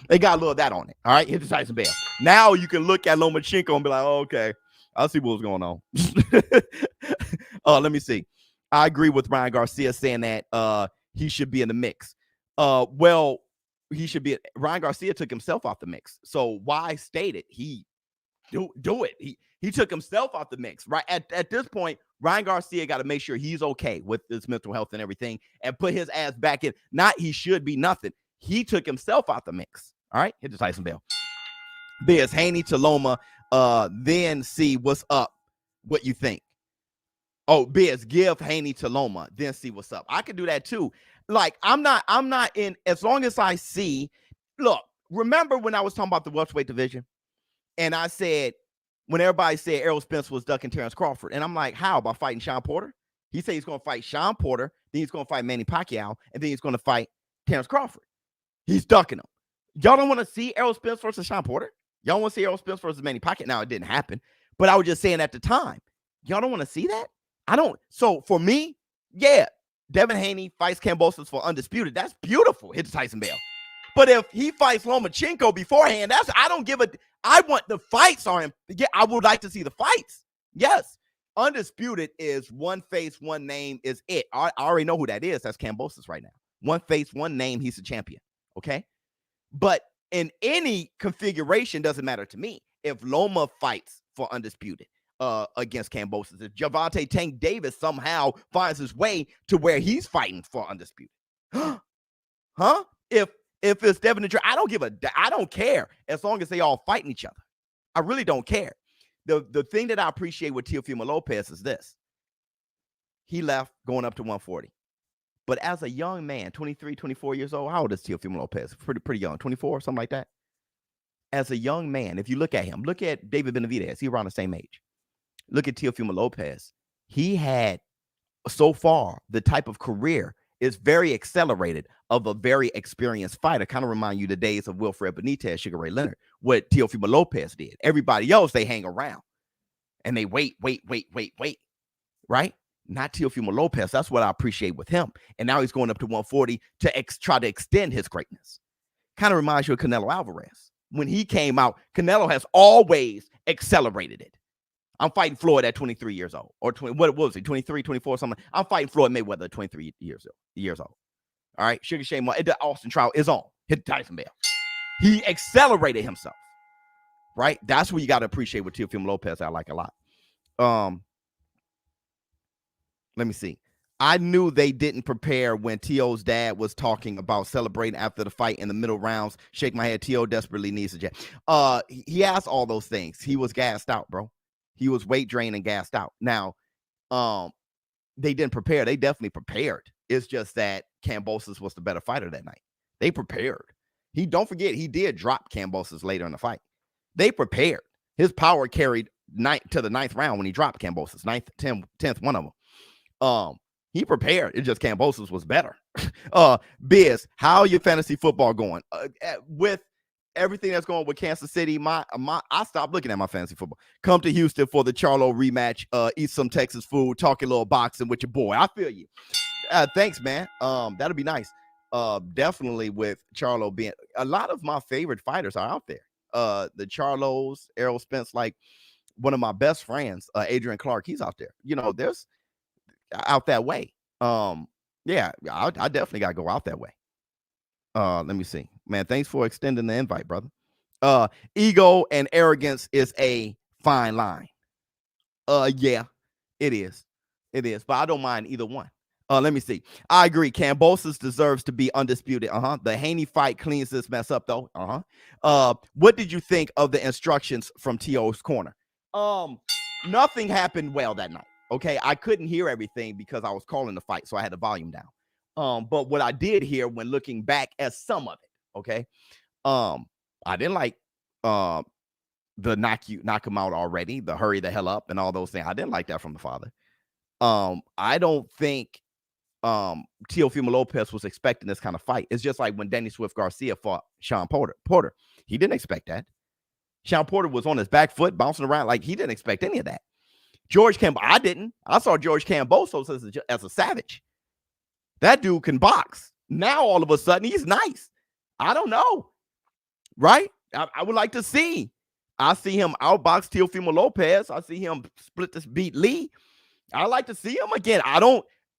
Speaker 1: they got a little of that on it. All right. Hit the Tyson Bell. Now you can look at Lomachenko and be like, oh, okay, I'll see what's going on. Let me see. I agree with Ryan Garcia saying that he should be in the mix. Well, he should be. Ryan Garcia took himself off the mix. So why state it? He do it. He took himself off the mix. Right at this point, Ryan Garcia got to make sure he's okay with his mental health and everything and put his ass back in. Not he should be nothing. He took himself out the mix. All right, hit the Tyson Bell. Biz, Haney to Loma, then see what's up. What you think? Oh, Biz, give Haney to Loma, then see what's up. I could do that too. Like, I'm not in, as long as I see, look, remember when I was talking about the welterweight division? And I said, when everybody said Errol Spence was ducking Terrence Crawford, and I'm like, how, by fighting Sean Porter? He said he's going to fight Sean Porter, then he's going to fight Manny Pacquiao, and then he's going to fight Terrence Crawford. He's ducking him. Y'all don't want to see Errol Spence versus Sean Porter? Y'all want to see Errol Spence versus Manny Pacquiao? Now, it didn't happen, but I was just saying at the time, y'all don't want to see that? I don't. So for me, yeah, Devin Haney fights Kambosos for undisputed. That's beautiful. Hit the Tyson Bell. But if he fights Lomachenko beforehand, I don't give a. I want the fights on him. Yeah, I would like to see the fights. Yes, undisputed is one face, one name is it. I already know who that is. That's Kambosos right now. One face, one name. He's the champion. Okay, but in any configuration, doesn't matter to me. If Loma fights for undisputed, against Cambosis. If Gervonta Tank Davis somehow finds his way to where he's fighting for undisputed, huh? If it's Devin and Dre, I don't care as long as they all fighting each other. I really don't care. The thing that I appreciate with Teofimo Lopez is this. He left going up to 140. But as a young man, 23, 24 years old, how old is Teofimo Lopez? Pretty young, 24, something like that. As a young man, if you look at him, look at David Benavidez. He's around the same age. Look at Teofimo Lopez. He had, so far, the type of career is very accelerated of a very experienced fighter. Kind of remind you the days of Wilfred Benitez, Sugar Ray Leonard, what Teofimo Lopez did. Everybody else, they hang around and they wait, right? Not Teofimo Lopez. That's what I appreciate with him. And now he's going up to 140 to try to extend his greatness. Kind of reminds you of Canelo Alvarez. When he came out, Canelo has always accelerated it. I'm fighting Floyd at 23 years old. Or 20, what was he? 23, 24, something. I'm fighting Floyd Mayweather at 23 years old. All right. Sugar Shane, the Austin trial is on. Hit Tyson Bell. He accelerated himself. Right? That's what you got to appreciate with Teofimo Lopez. I like a lot. Let me see. I knew they didn't prepare when T.O.'s dad was talking about celebrating after the fight in the middle rounds. Shake my head. T.O. desperately needs a jet. He asked all those things. He was gassed out, bro. He was weight drained and gassed out. Now, they didn't prepare. They definitely prepared. It's just that Cambosis was the better fighter that night. They prepared. Don't forget, he did drop Cambosis later in the fight. They prepared. His power carried to the 9th round when he dropped Cambosis. 9th, 10th, one of them. He prepared. It's just Cambosis was better. Biz, how your fantasy football going? With everything that's going with Kansas City, I stopped looking at my fantasy football. Come to Houston for the Charlo rematch. Eat some Texas food. Talk a little boxing with your boy. I feel you. Thanks, man. That'll be nice. Definitely with Charlo being a lot of my favorite fighters are out there. The Charlos, Errol Spence, like one of my best friends, Adrian Clark. He's out there. You know, there's out that way. Yeah, I definitely gotta go out that way. Let me see, man. Thanks for extending the invite, brother. Ego and arrogance is a fine line. Yeah, it is, but I don't mind either one. Let me see. I agree. Cambosis deserves to be undisputed. The Haney fight cleans this mess up, though. What did you think of the instructions from T.O.'s corner? Nothing happened well that night. Okay, I couldn't hear everything because I was calling the fight, so I had the volume down. But what I did hear when looking back at some of it, okay, I didn't like the knock him out already, the hurry the hell up, and all those things. I didn't like that from the father. I don't think Teofimo Lopez was expecting this kind of fight. It's just like when Danny Swift Garcia fought Sean Porter. He didn't expect that. Sean Porter was on his back foot, bouncing around like he didn't expect any of that. George Cambosos, I didn't. I saw George Cambosos as a savage. That dude can box. Now, all of a sudden, he's nice. I don't know. Right? I would like to see. I see him outbox Teofimo Lopez. I see him beat Lee. I like to see him again.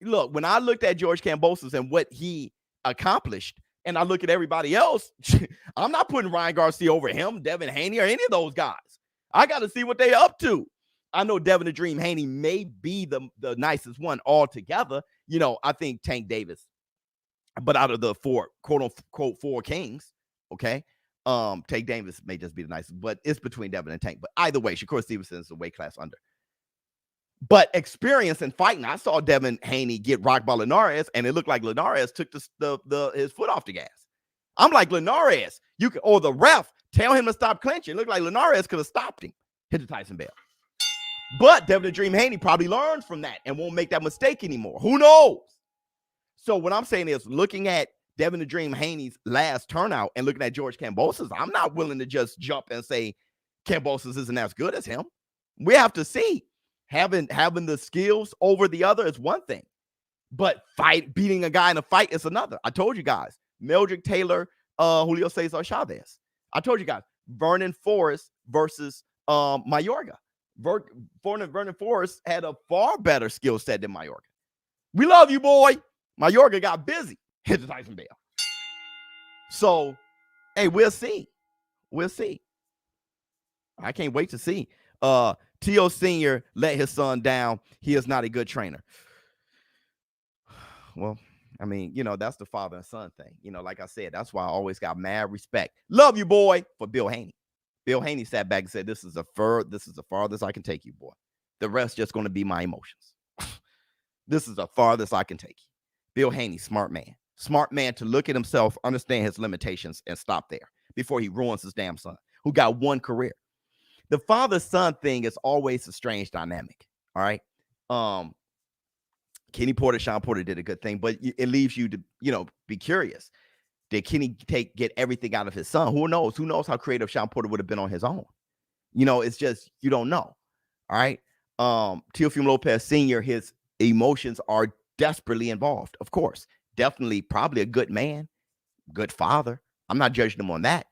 Speaker 1: Look, when I looked at George Cambosos and what he accomplished, and I look at everybody else, I'm not putting Ryan Garcia over him, Devin Haney, or any of those guys. I got to see what they're up to. I know Devin the Dream Haney may be the nicest one altogether. You know, I think Tank Davis, but out of the four, quote unquote, four kings, okay, Tank Davis may just be the nicest, but it's between Devin and Tank. But either way, Shakur Stevenson is the weight class under. But experience in fighting, I saw Devin Haney get rocked by Linares, and it looked like Linares took his foot off the gas. I'm like, Linares, or the ref, tell him to stop clinching. It looked like Linares could have stopped him. Hit the Tyson Bell. But Devin the Dream Haney probably learned from that and won't make that mistake anymore. Who knows? So what I'm saying is, looking at Devin the Dream Haney's last turnout and looking at George Cambosos, I'm not willing to just jump and say Cambosos isn't as good as him. We have to see. Having the skills over the other is one thing, but beating a guy in a fight is another. I told you guys, Meldrick Taylor, Julio Cesar Chavez. I told you guys, Vernon Forrest versus Mayorga. Vernon Forrest had a far better skill set than Mayorga. We love you, boy. Mayorga got busy. Hit the Tyson Bell. So, hey, we'll see. I can't wait to see. Teo Sr. let his son down. He is not a good trainer. Well, I mean, you know, that's the father and son thing. You know, like I said, that's why I always got mad respect. Love you, boy, for Bill Haney. Bill Haney sat back and said, this is the farthest I can take you, boy. The rest just going to be my emotions. This is the farthest I can take you. Bill Haney, smart man. Smart man to look at himself, understand his limitations, and stop there before he ruins his damn son, who got one career. The father-son thing is always a strange dynamic. All right. Kenny Porter, Sean Porter did a good thing, but it leaves you to, you know, be curious. Did Kenny get everything out of his son? Who knows? Who knows how creative Sean Porter would have been on his own? You know, it's just, you don't know. All right. Teofimo Lopez Sr., his emotions are desperately involved. Of course, definitely, probably a good man, good father. I'm not judging him on that,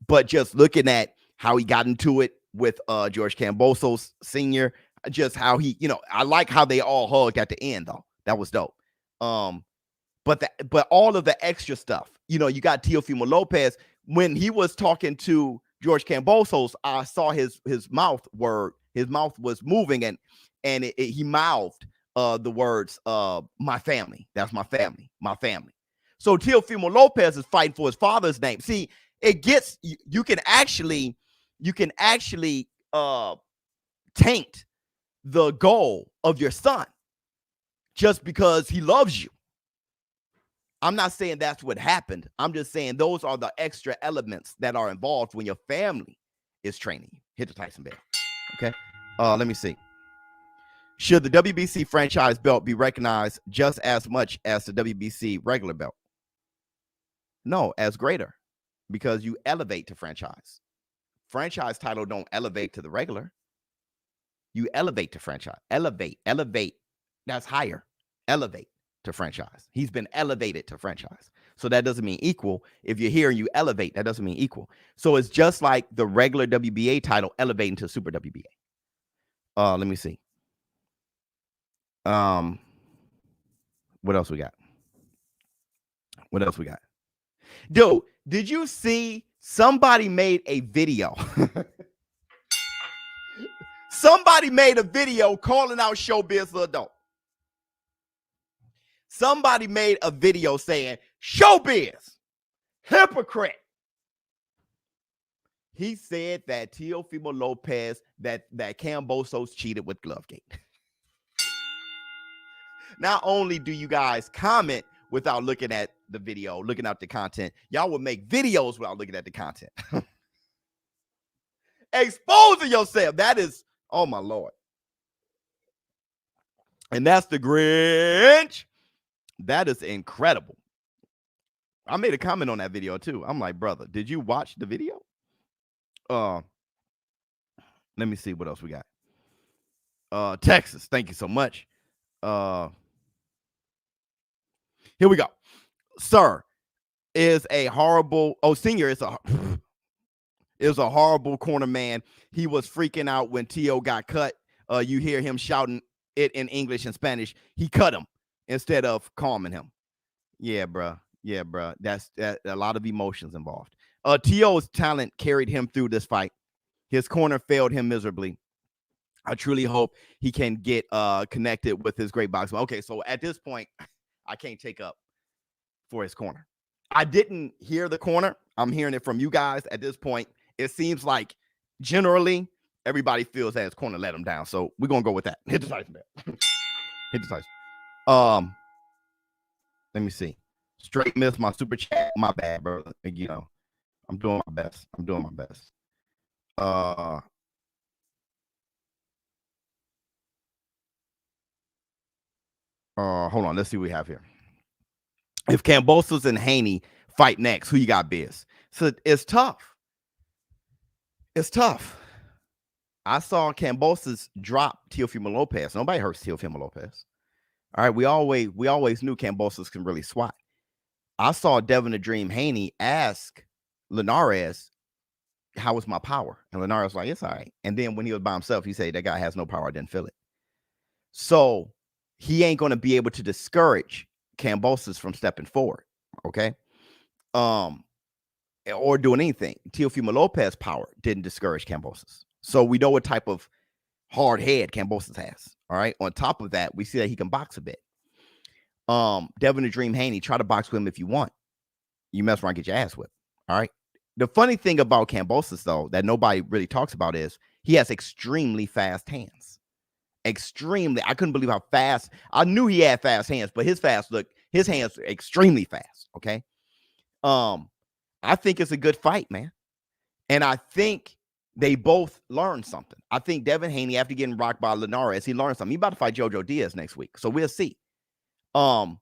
Speaker 1: but just looking at how he got into it with George Kambosos Sr., just how he, you know, I like how they all hugged at the end, though. That was dope. But all of the extra stuff, you know, you got Teofimo Lopez when he was talking to George Kambosos. I saw his mouth was moving, and he mouthed the words, my family. That's my family, my family. So Teofimo Lopez is fighting for his father's name. See, it gets, you can actually taint the goal of your son just because he loves you. I'm not saying that's what happened. I'm just saying those are the extra elements that are involved when your family is training you. Hit the Tyson bell. Okay. Let me see. Should the WBC franchise belt be recognized just as much as the WBC regular belt? No, as greater, because you elevate to franchise. Franchise title don't elevate to the regular. You elevate to franchise. Elevate. That's higher. Elevate to franchise. He's been elevated to franchise. So that doesn't mean equal. If you're here and you elevate, that doesn't mean equal. So it's just like the regular WBA title elevating to Super WBA. Let me see. What else we got? Dude, did you see somebody made a video? Somebody made a video calling out ShowBizz the adult. Somebody made a video saying, ShowBizz, hypocrite. He said that Teofimo Lopez, that Kambosos cheated with Glovegate. Not only do you guys comment without looking at the video, looking at the content, y'all will make videos without looking at the content. Exposing yourself. That is, oh my Lord. And that's the Grinch. That is incredible. I made a comment on that video too. I'm like, brother, did you watch the video? Let me see what else we got. Texas, thank you so much. Here we go. Sir is a horrible, Senior is a horrible corner man. He was freaking out when Teo got cut. You hear him shouting it in English and Spanish. He cut him instead of calming him. Yeah, bro. That's a lot of emotions involved. Teo's talent carried him through this fight. His corner failed him miserably. I truly hope he can get connected with his great boxing. Okay, so at this point, I can't take up for his corner. I didn't hear the corner. I'm hearing it from you guys. At this point, it seems like generally everybody feels that his corner let him down. So we're gonna go with that. Hit the Tyson bell. Hit the Tyson. Let me see. Straight miss my super chat. My bad, bro. You know, I'm doing my best. Hold on. Let's see what we have here. If Kambosos and Haney fight next, who you got, Biz? So it's tough. I saw Kambosos drop Teofimo Lopez. Nobody hurts Teofimo Lopez. All right, we always knew Kambosos can really swat. I saw Devin the Dream Haney ask Linares, how was my power? And Linares was like, it's all right. And then when he was by himself, he said, that guy has no power. I didn't feel it. So he ain't going to be able to discourage Kambosos from stepping forward. Okay. Or doing anything. Teofimo Lopez power didn't discourage Kambosos. So we know what type of hard head Kambosos has. All right. On top of that, we see that he can box a bit. Devin the Dream Haney, try to box with him if you want. You mess around, get your ass whipped. All right. The funny thing about Cambosis, though, that nobody really talks about is he has extremely fast hands. Extremely. I couldn't believe how fast. I knew he had fast hands, but his hands are extremely fast. Okay. I think it's a good fight, man. And I think they both learned something. I think Devin Haney, after getting rocked by Linares, he learned something. He's about to fight Jojo Diaz next week. So we'll see. And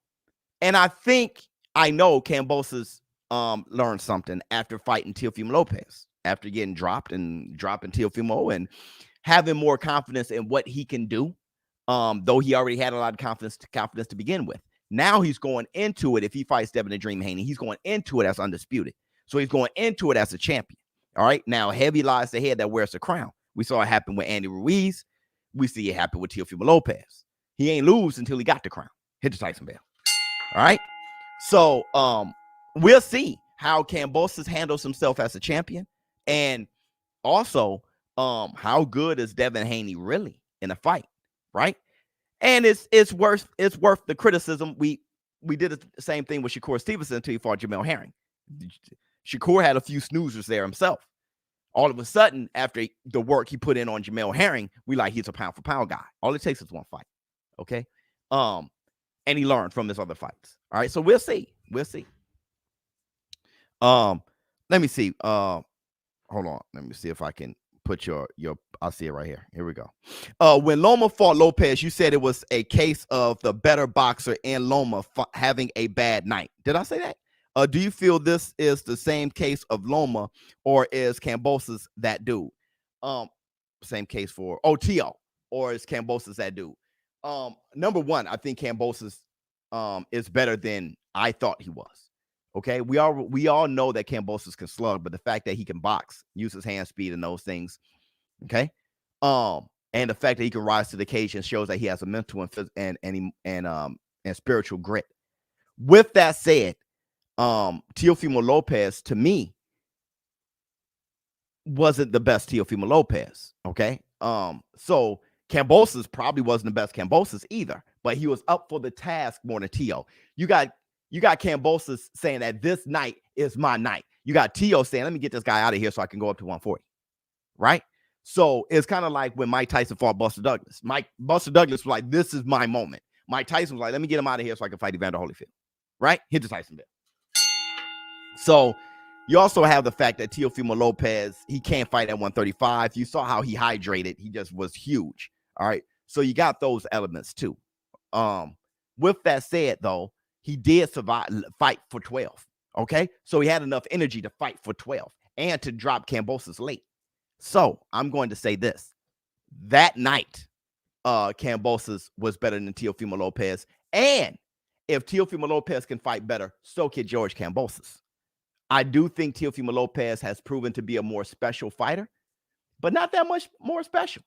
Speaker 1: I know Kambosos learned something after fighting Teofimo Lopez, after getting dropping Teofimo and having more confidence in what he can do. Though he already had a lot of confidence to begin with. Now he's going into it. If he fights Devin the Dream Haney, he's going into it as undisputed. So he's going into it as a champion. All right. Now, heavy lies the head that wears the crown. We saw it happen with Andy Ruiz. We see it happen with Teofimo Lopez. He ain't lose until he got the crown. Hit the Tyson bell. All right. So we'll see how Cambosis handles himself as a champion. And also, how good is Devin Haney really in a fight? Right. And it's worth the criticism. We did the same thing with Shakur Stevenson until he fought Jamel Herring. Shakur had a few snoozers there himself. All of a sudden, after the work he put in on Jamel Herring, we like he's a pound for pound guy. All it takes is one fight. Okay. And he learned from his other fights. All right. So we'll see. We'll see. Let me see. Hold on. Let me see if I can put your I'll see it right here. Here we go. When Loma fought Lopez, you said it was a case of the better boxer and Loma having a bad night. Did I say that? Do you feel this is the same case of Loma, or is Cambosis that dude? Same case for Tio, or is Cambosis that dude? Number one, I think Cambosis is better than I thought he was. Okay, we all know that Cambosis can slug, but the fact that he can box, use his hand speed and those things, okay, and the fact that he can rise to the occasion shows that he has a mental and spiritual grit. With that said, Teofimo Lopez to me wasn't the best Teofimo Lopez. Okay, so Cambosis probably wasn't the best Cambosis either, but he was up for the task more than Teo. You got Cambosis saying that this night is my night. You got Teo saying, let me get this guy out of here so I can go up to 140. Right? So it's kind of like when Mike Tyson fought Buster Douglas. Buster Douglas was like, this is my moment. Mike Tyson was like, let me get him out of here so I can fight Evander Holyfield. Right? Hit the Tyson bell. So you also have the fact that Teofimo Lopez, he can't fight at 135. You saw how he hydrated. He just was huge. All right. So you got those elements too. With that said, though, he did fight for 12. Okay. So he had enough energy to fight for 12 and to drop Cambosis late. So I'm going to say this. That night, Cambosis was better than Teofimo Lopez. And if Teofimo Lopez can fight better, so can George Cambosis. I do think Teofimo Lopez has proven to be a more special fighter, but not that much more special.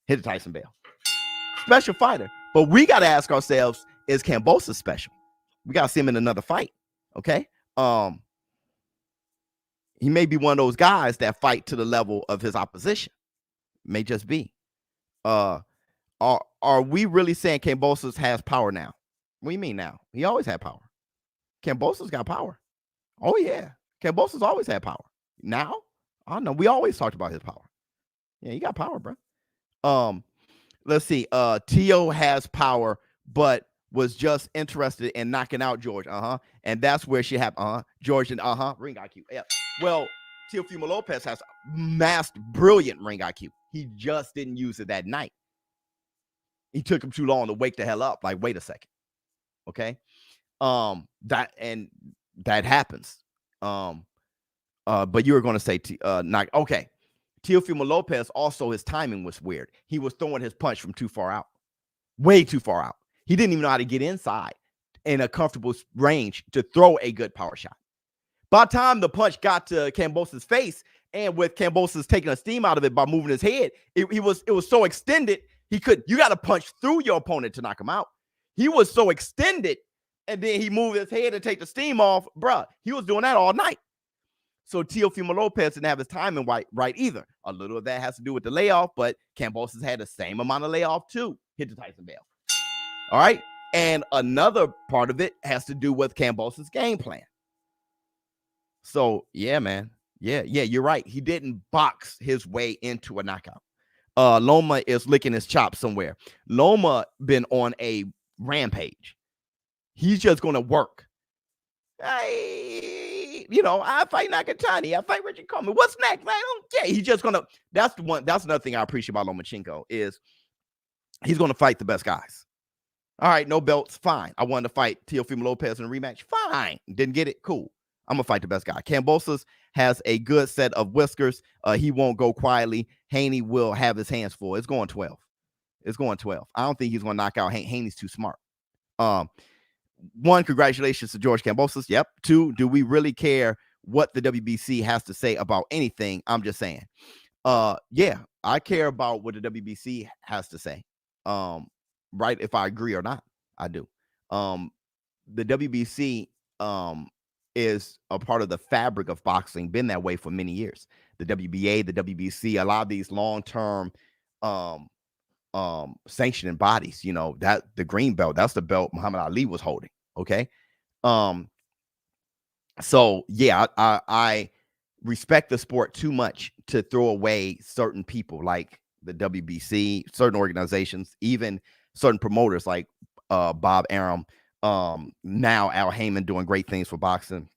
Speaker 1: Hit the Tyson bell. Special fighter. But we got to ask ourselves, is Cambosis special? We got to see him in another fight. Okay. He may be one of those guys that fight to the level of his opposition. May just be. Are we really saying Cambosis has power now? What do you mean now? He always had power. Cambosis got power. Oh, yeah. Kambosos always had power. Now, I don't know. We always talked about his power. Yeah, he got power, bro. Let's see. Teo has power, but was just interested in knocking out George. And that's where she had George and ring IQ. Yeah. Well, Teofimo Lopez has masked brilliant ring IQ. He just didn't use it that night. He took him too long to wake the hell up. Like, wait a second. Okay. That happens. But you were going to say okay. Teofimo Lopez, also his timing was weird. He was throwing his punch from too far out, way too far out. He didn't even know how to get inside in a comfortable range to throw a good power shot. By the time the punch got to Cambosis' face, and with Cambosis taking a steam out of it by moving his head, it was so extended he couldn't. You got to punch through your opponent to knock him out. He was so extended, and then he moved his head to take the steam off, bruh. He was doing that all night. So Teofimo Lopez didn't have his timing right either. A little of that has to do with the layoff, but Cambosos had the same amount of layoff too. Hit the Tyson bell. All right. And another part of it has to do with Cambosos' game plan. So, yeah, man. Yeah, you're right. He didn't box his way into a knockout. Loma is licking his chops somewhere. Loma been on a rampage. He's just going to work. I fight Nakatani. I fight Richard Coleman. What's next? I don't care. He's just going to, that's another thing I appreciate about Lomachenko is he's going to fight the best guys. All right, no belts, fine. I wanted to fight Teofimo Lopez in a rematch, fine. Didn't get it, cool. I'm going to fight the best guy. Cambosos has a good set of whiskers. He won't go quietly. Haney will have his hands full. It's going 12. I don't think he's going to knock out Haney's too smart. One, congratulations to George Kambosos. Yep. Two, do we really care what the WBC has to say about anything? I'm just saying. Yeah, I care about what the WBC has to say. Right, if I agree or not, I do. The WBC is a part of the fabric of boxing, been that way for many years. The WBA, the WBC, a lot of these long-term sanctioning bodies, that the green belt, that's the belt Muhammad Ali was holding. Okay. So yeah, I respect the sport too much to throw away certain people like the WBC, certain organizations, even certain promoters like Bob Arum, now Al Heyman doing great things for boxing,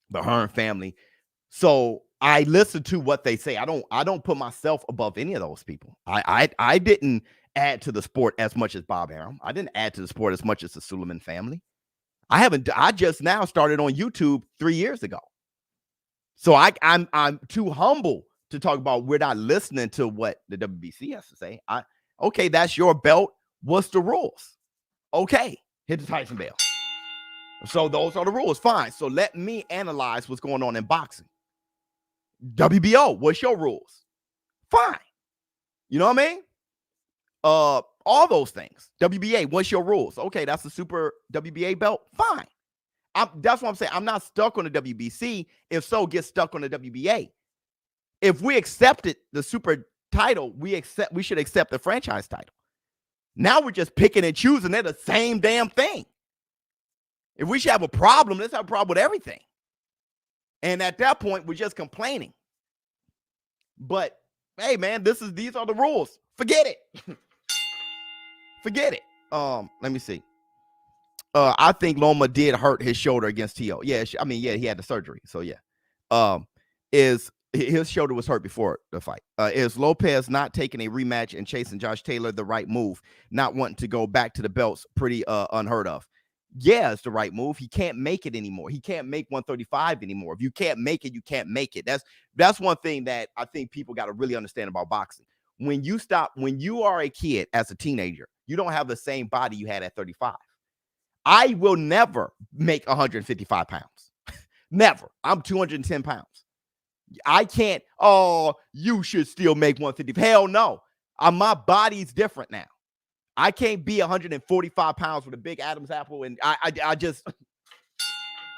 Speaker 1: the Hearn family. So I listen to what they say. I don't put myself above any of those people. I didn't add to the sport as much as Bob Arum. I didn't add to the sport as much as the Suleiman family. I just now started on YouTube 3 years ago. So I'm too humble to talk about. We're not listening to what the WBC has to say. Okay, that's your belt. What's the rules? Okay, hit the Tyson bell. So those are the rules. Fine. So let me analyze what's going on in boxing. WBO, what's your rules? Fine. You know what I mean? All those things. WBA, what's your rules? Okay, that's the super WBA belt. Fine. That's what I'm saying. I'm not stuck on the WBC. If so, get stuck on the WBA. If we accepted the super title, we should accept the franchise title. Now we're just picking and choosing. They're the same damn thing. If we should have a problem, let's have a problem with everything. And at that point, we're just complaining. But hey, man, these are the rules. Forget it. Forget it. Let me see. I think Loma did hurt his shoulder against Tio. Yeah, he had the surgery. So yeah. His shoulder was hurt before the fight. Is Lopez not taking a rematch and chasing Josh Taylor the right move? Not wanting to go back to the belts, pretty unheard of. Yeah, it's the right move. He can't make it anymore. He can't make 135 anymore. If you can't make it, you can't make it. That's one thing that I think people got to really understand about boxing. When you are a kid as a teenager, you don't have the same body you had at 35. I will never make 155 pounds. Never. I'm 210 pounds. I can't. Oh, you should still make 150. Hell no. My body's different now. I can't be 145 pounds with a big Adam's apple. And I just,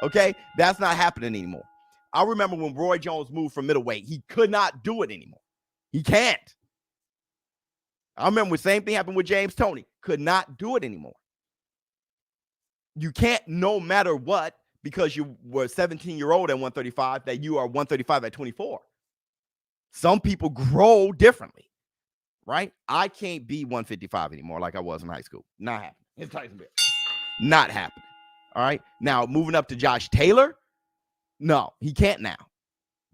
Speaker 1: okay, that's not happening anymore. I remember when Roy Jones moved from middleweight, he could not do it anymore. He can't. I remember the same thing happened with James Toney. Could not do it anymore. You can't, no matter what, because you were 17-year-old at 135, that you are 135 at 24. Some people grow differently. Right? I can't be 155 anymore like I was in high school. Not happening. It's Tyson Bell. Not happening. All right. Now, moving up to Josh Taylor. No, he can't now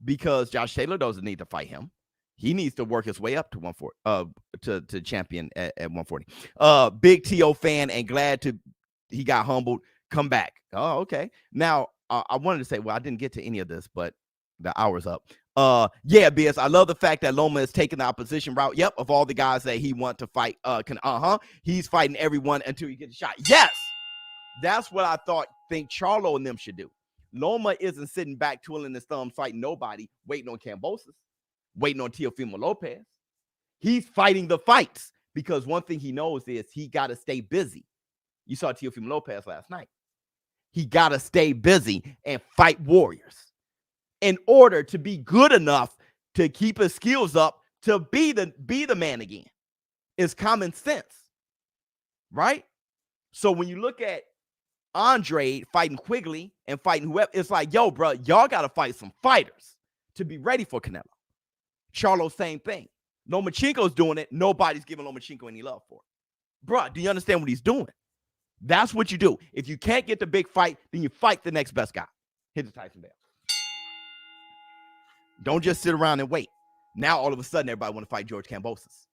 Speaker 1: because Josh Taylor doesn't need to fight him. He needs to work his way up to 140, to champion at 140. Big T.O. fan and glad he got humbled. Come back. Oh, okay. Now, I wanted to say, well, I didn't get to any of this, but the hour's up. Yeah, BS. I love the fact that Loma is taking the opposition route. Yep, of all the guys that he want to fight, he's fighting everyone until he gets a shot. Yes, that's what I think Charlo and them should do. Loma isn't sitting back twiddling his thumbs, fighting nobody, waiting on Cambosis, waiting on Teofimo Lopez. He's fighting the fights because one thing he knows is he got to stay busy. You saw Teofimo Lopez last night. He got to stay busy and fight warriors. in order to be good enough to keep his skills up to be the man again. It's common sense, right? So when you look at Andre fighting Quigley and fighting whoever, it's like, yo, bro, y'all got to fight some fighters to be ready for Canelo. Charlo, same thing. Lomachenko's doing it. Nobody's giving Lomachenko any love for it. Bro, do you understand what he's doing? That's what you do. If you can't get the big fight, then you fight the next best guy. Hit the Tyson bell. Don't just sit around and wait. Now, all of a sudden, everybody want to fight George Kambosos.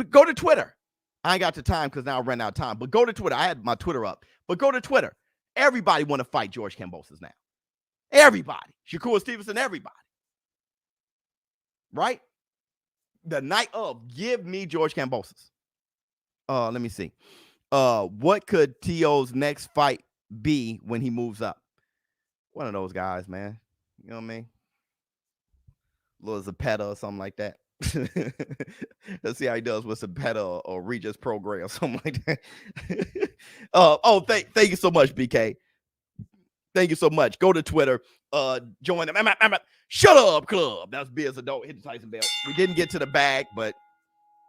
Speaker 1: Go to Twitter. I ain't got the time because now I ran out of time. But go to Twitter. I had my Twitter up. But go to Twitter. Everybody want to fight George Kambosos now. Everybody. Shakur Stevenson, everybody. Right? The night of, give me George Kambosos. Let me see. What could T.O.'s next fight be when he moves up? One of those guys, man. You know what I mean? Little Zapata or something like that. Let's see how he does with Zapata or Regis Prograis or something like that. Thank you so much, BK. Thank you so much. Go to Twitter. Join them. Shut up, club. That's Biz Adult. Hit the Tyson bell. We didn't get to the bag, but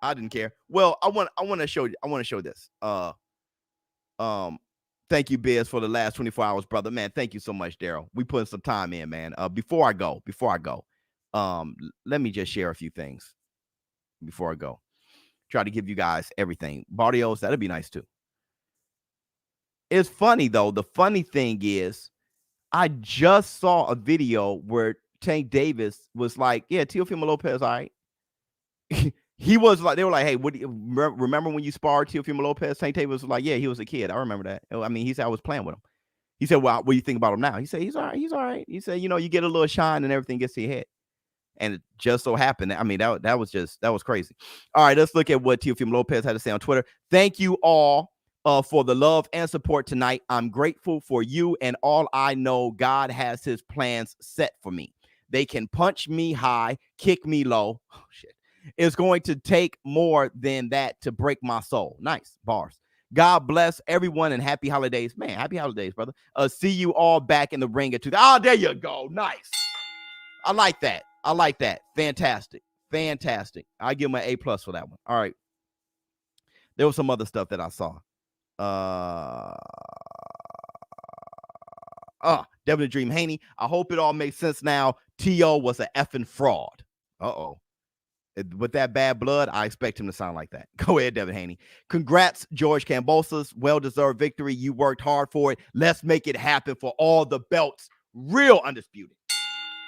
Speaker 1: I didn't care. Well, I want to show you. I want to show this. Thank you, Biz, for the last 24 hours, brother. Man, thank you so much, Daryl. We put some time in, man. Before I go, let me just share a few things before I go. Try to give you guys everything. Barrios, that'd be nice too. It's funny though. The funny thing is, I just saw a video where Tank Davis was like, "Yeah, Teofimo Lopez, all right." He was like, they were like, "Hey, what do you remember when you sparred Teofimo Lopez?" Tank Davis was like, "Yeah, he was a kid. I remember that." I mean, he said I was playing with him. He said, "Well, what do you think about him now?" He said, "He's all right. He's all right." He said, "You know, you get a little shine and everything gets to your head." And it just so happened. I mean, that was crazy. All right, let's look at what Teofimo Lopez had to say on Twitter. Thank you all for the love and support tonight. I'm grateful for you and all I know God has his plans set for me. They can punch me high, kick me low. Oh, shit. It's going to take more than that to break my soul. Nice bars. God bless everyone and happy holidays. Man, happy holidays, brother. See you all back in the ring at 2. Oh, there you go. Nice. I like that. I like that. Fantastic. Fantastic. I give him an A+ for that one. All right. There was some other stuff that I saw. Devin the Dream Haney. I hope it all makes sense now. T.O. was an effing fraud. Uh-oh. With that bad blood, I expect him to sound like that. Go ahead, Devin Haney. Congrats, George Kambosos. Well-deserved victory. You worked hard for it. Let's make it happen for all the belts. Real undisputed.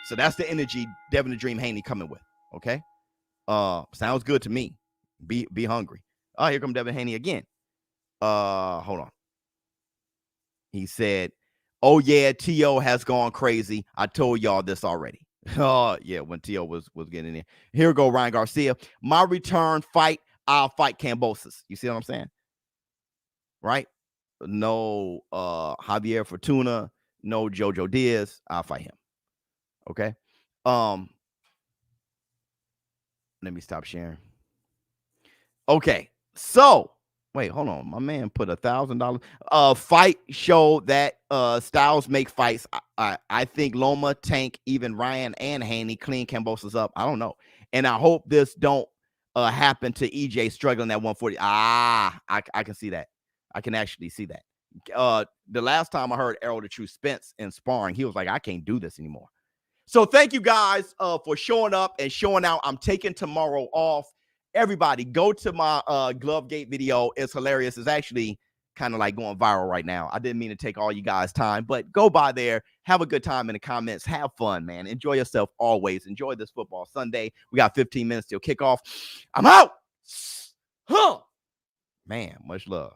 Speaker 1: So that's the energy Devin the Dream Haney coming with. Okay. Sounds good to me. Be hungry. Oh, here comes Devin Haney again. Hold on. He said, "Oh yeah, T.O. has gone crazy. I told y'all this already." Oh yeah, when T.O. was getting in. Here we go, Ryan Garcia. My return fight, I'll fight Cambosis. You see what I'm saying? Right? No Javier Fortuna, no Jojo Diaz. I'll fight him. Okay. Let me stop sharing. Okay. So wait, hold on. My man put $1,000. Fight show that styles make fights. I think Loma, Tank, even Ryan and Haney clean Cambosos up. I don't know. And I hope this don't happen to EJ struggling at 140. I can see that. I can actually see that. The last time I heard Errol the True Spence in sparring, he was like, I can't do this anymore. So thank you guys for showing up and showing out. I'm taking tomorrow off. Everybody, go to my Glovegate video. It's hilarious. It's actually kind of like going viral right now. I didn't mean to take all you guys' time, but go by there. Have a good time in the comments. Have fun, man. Enjoy yourself always. Enjoy this football Sunday. We got 15 minutes till kickoff. I'm out. Man, much love.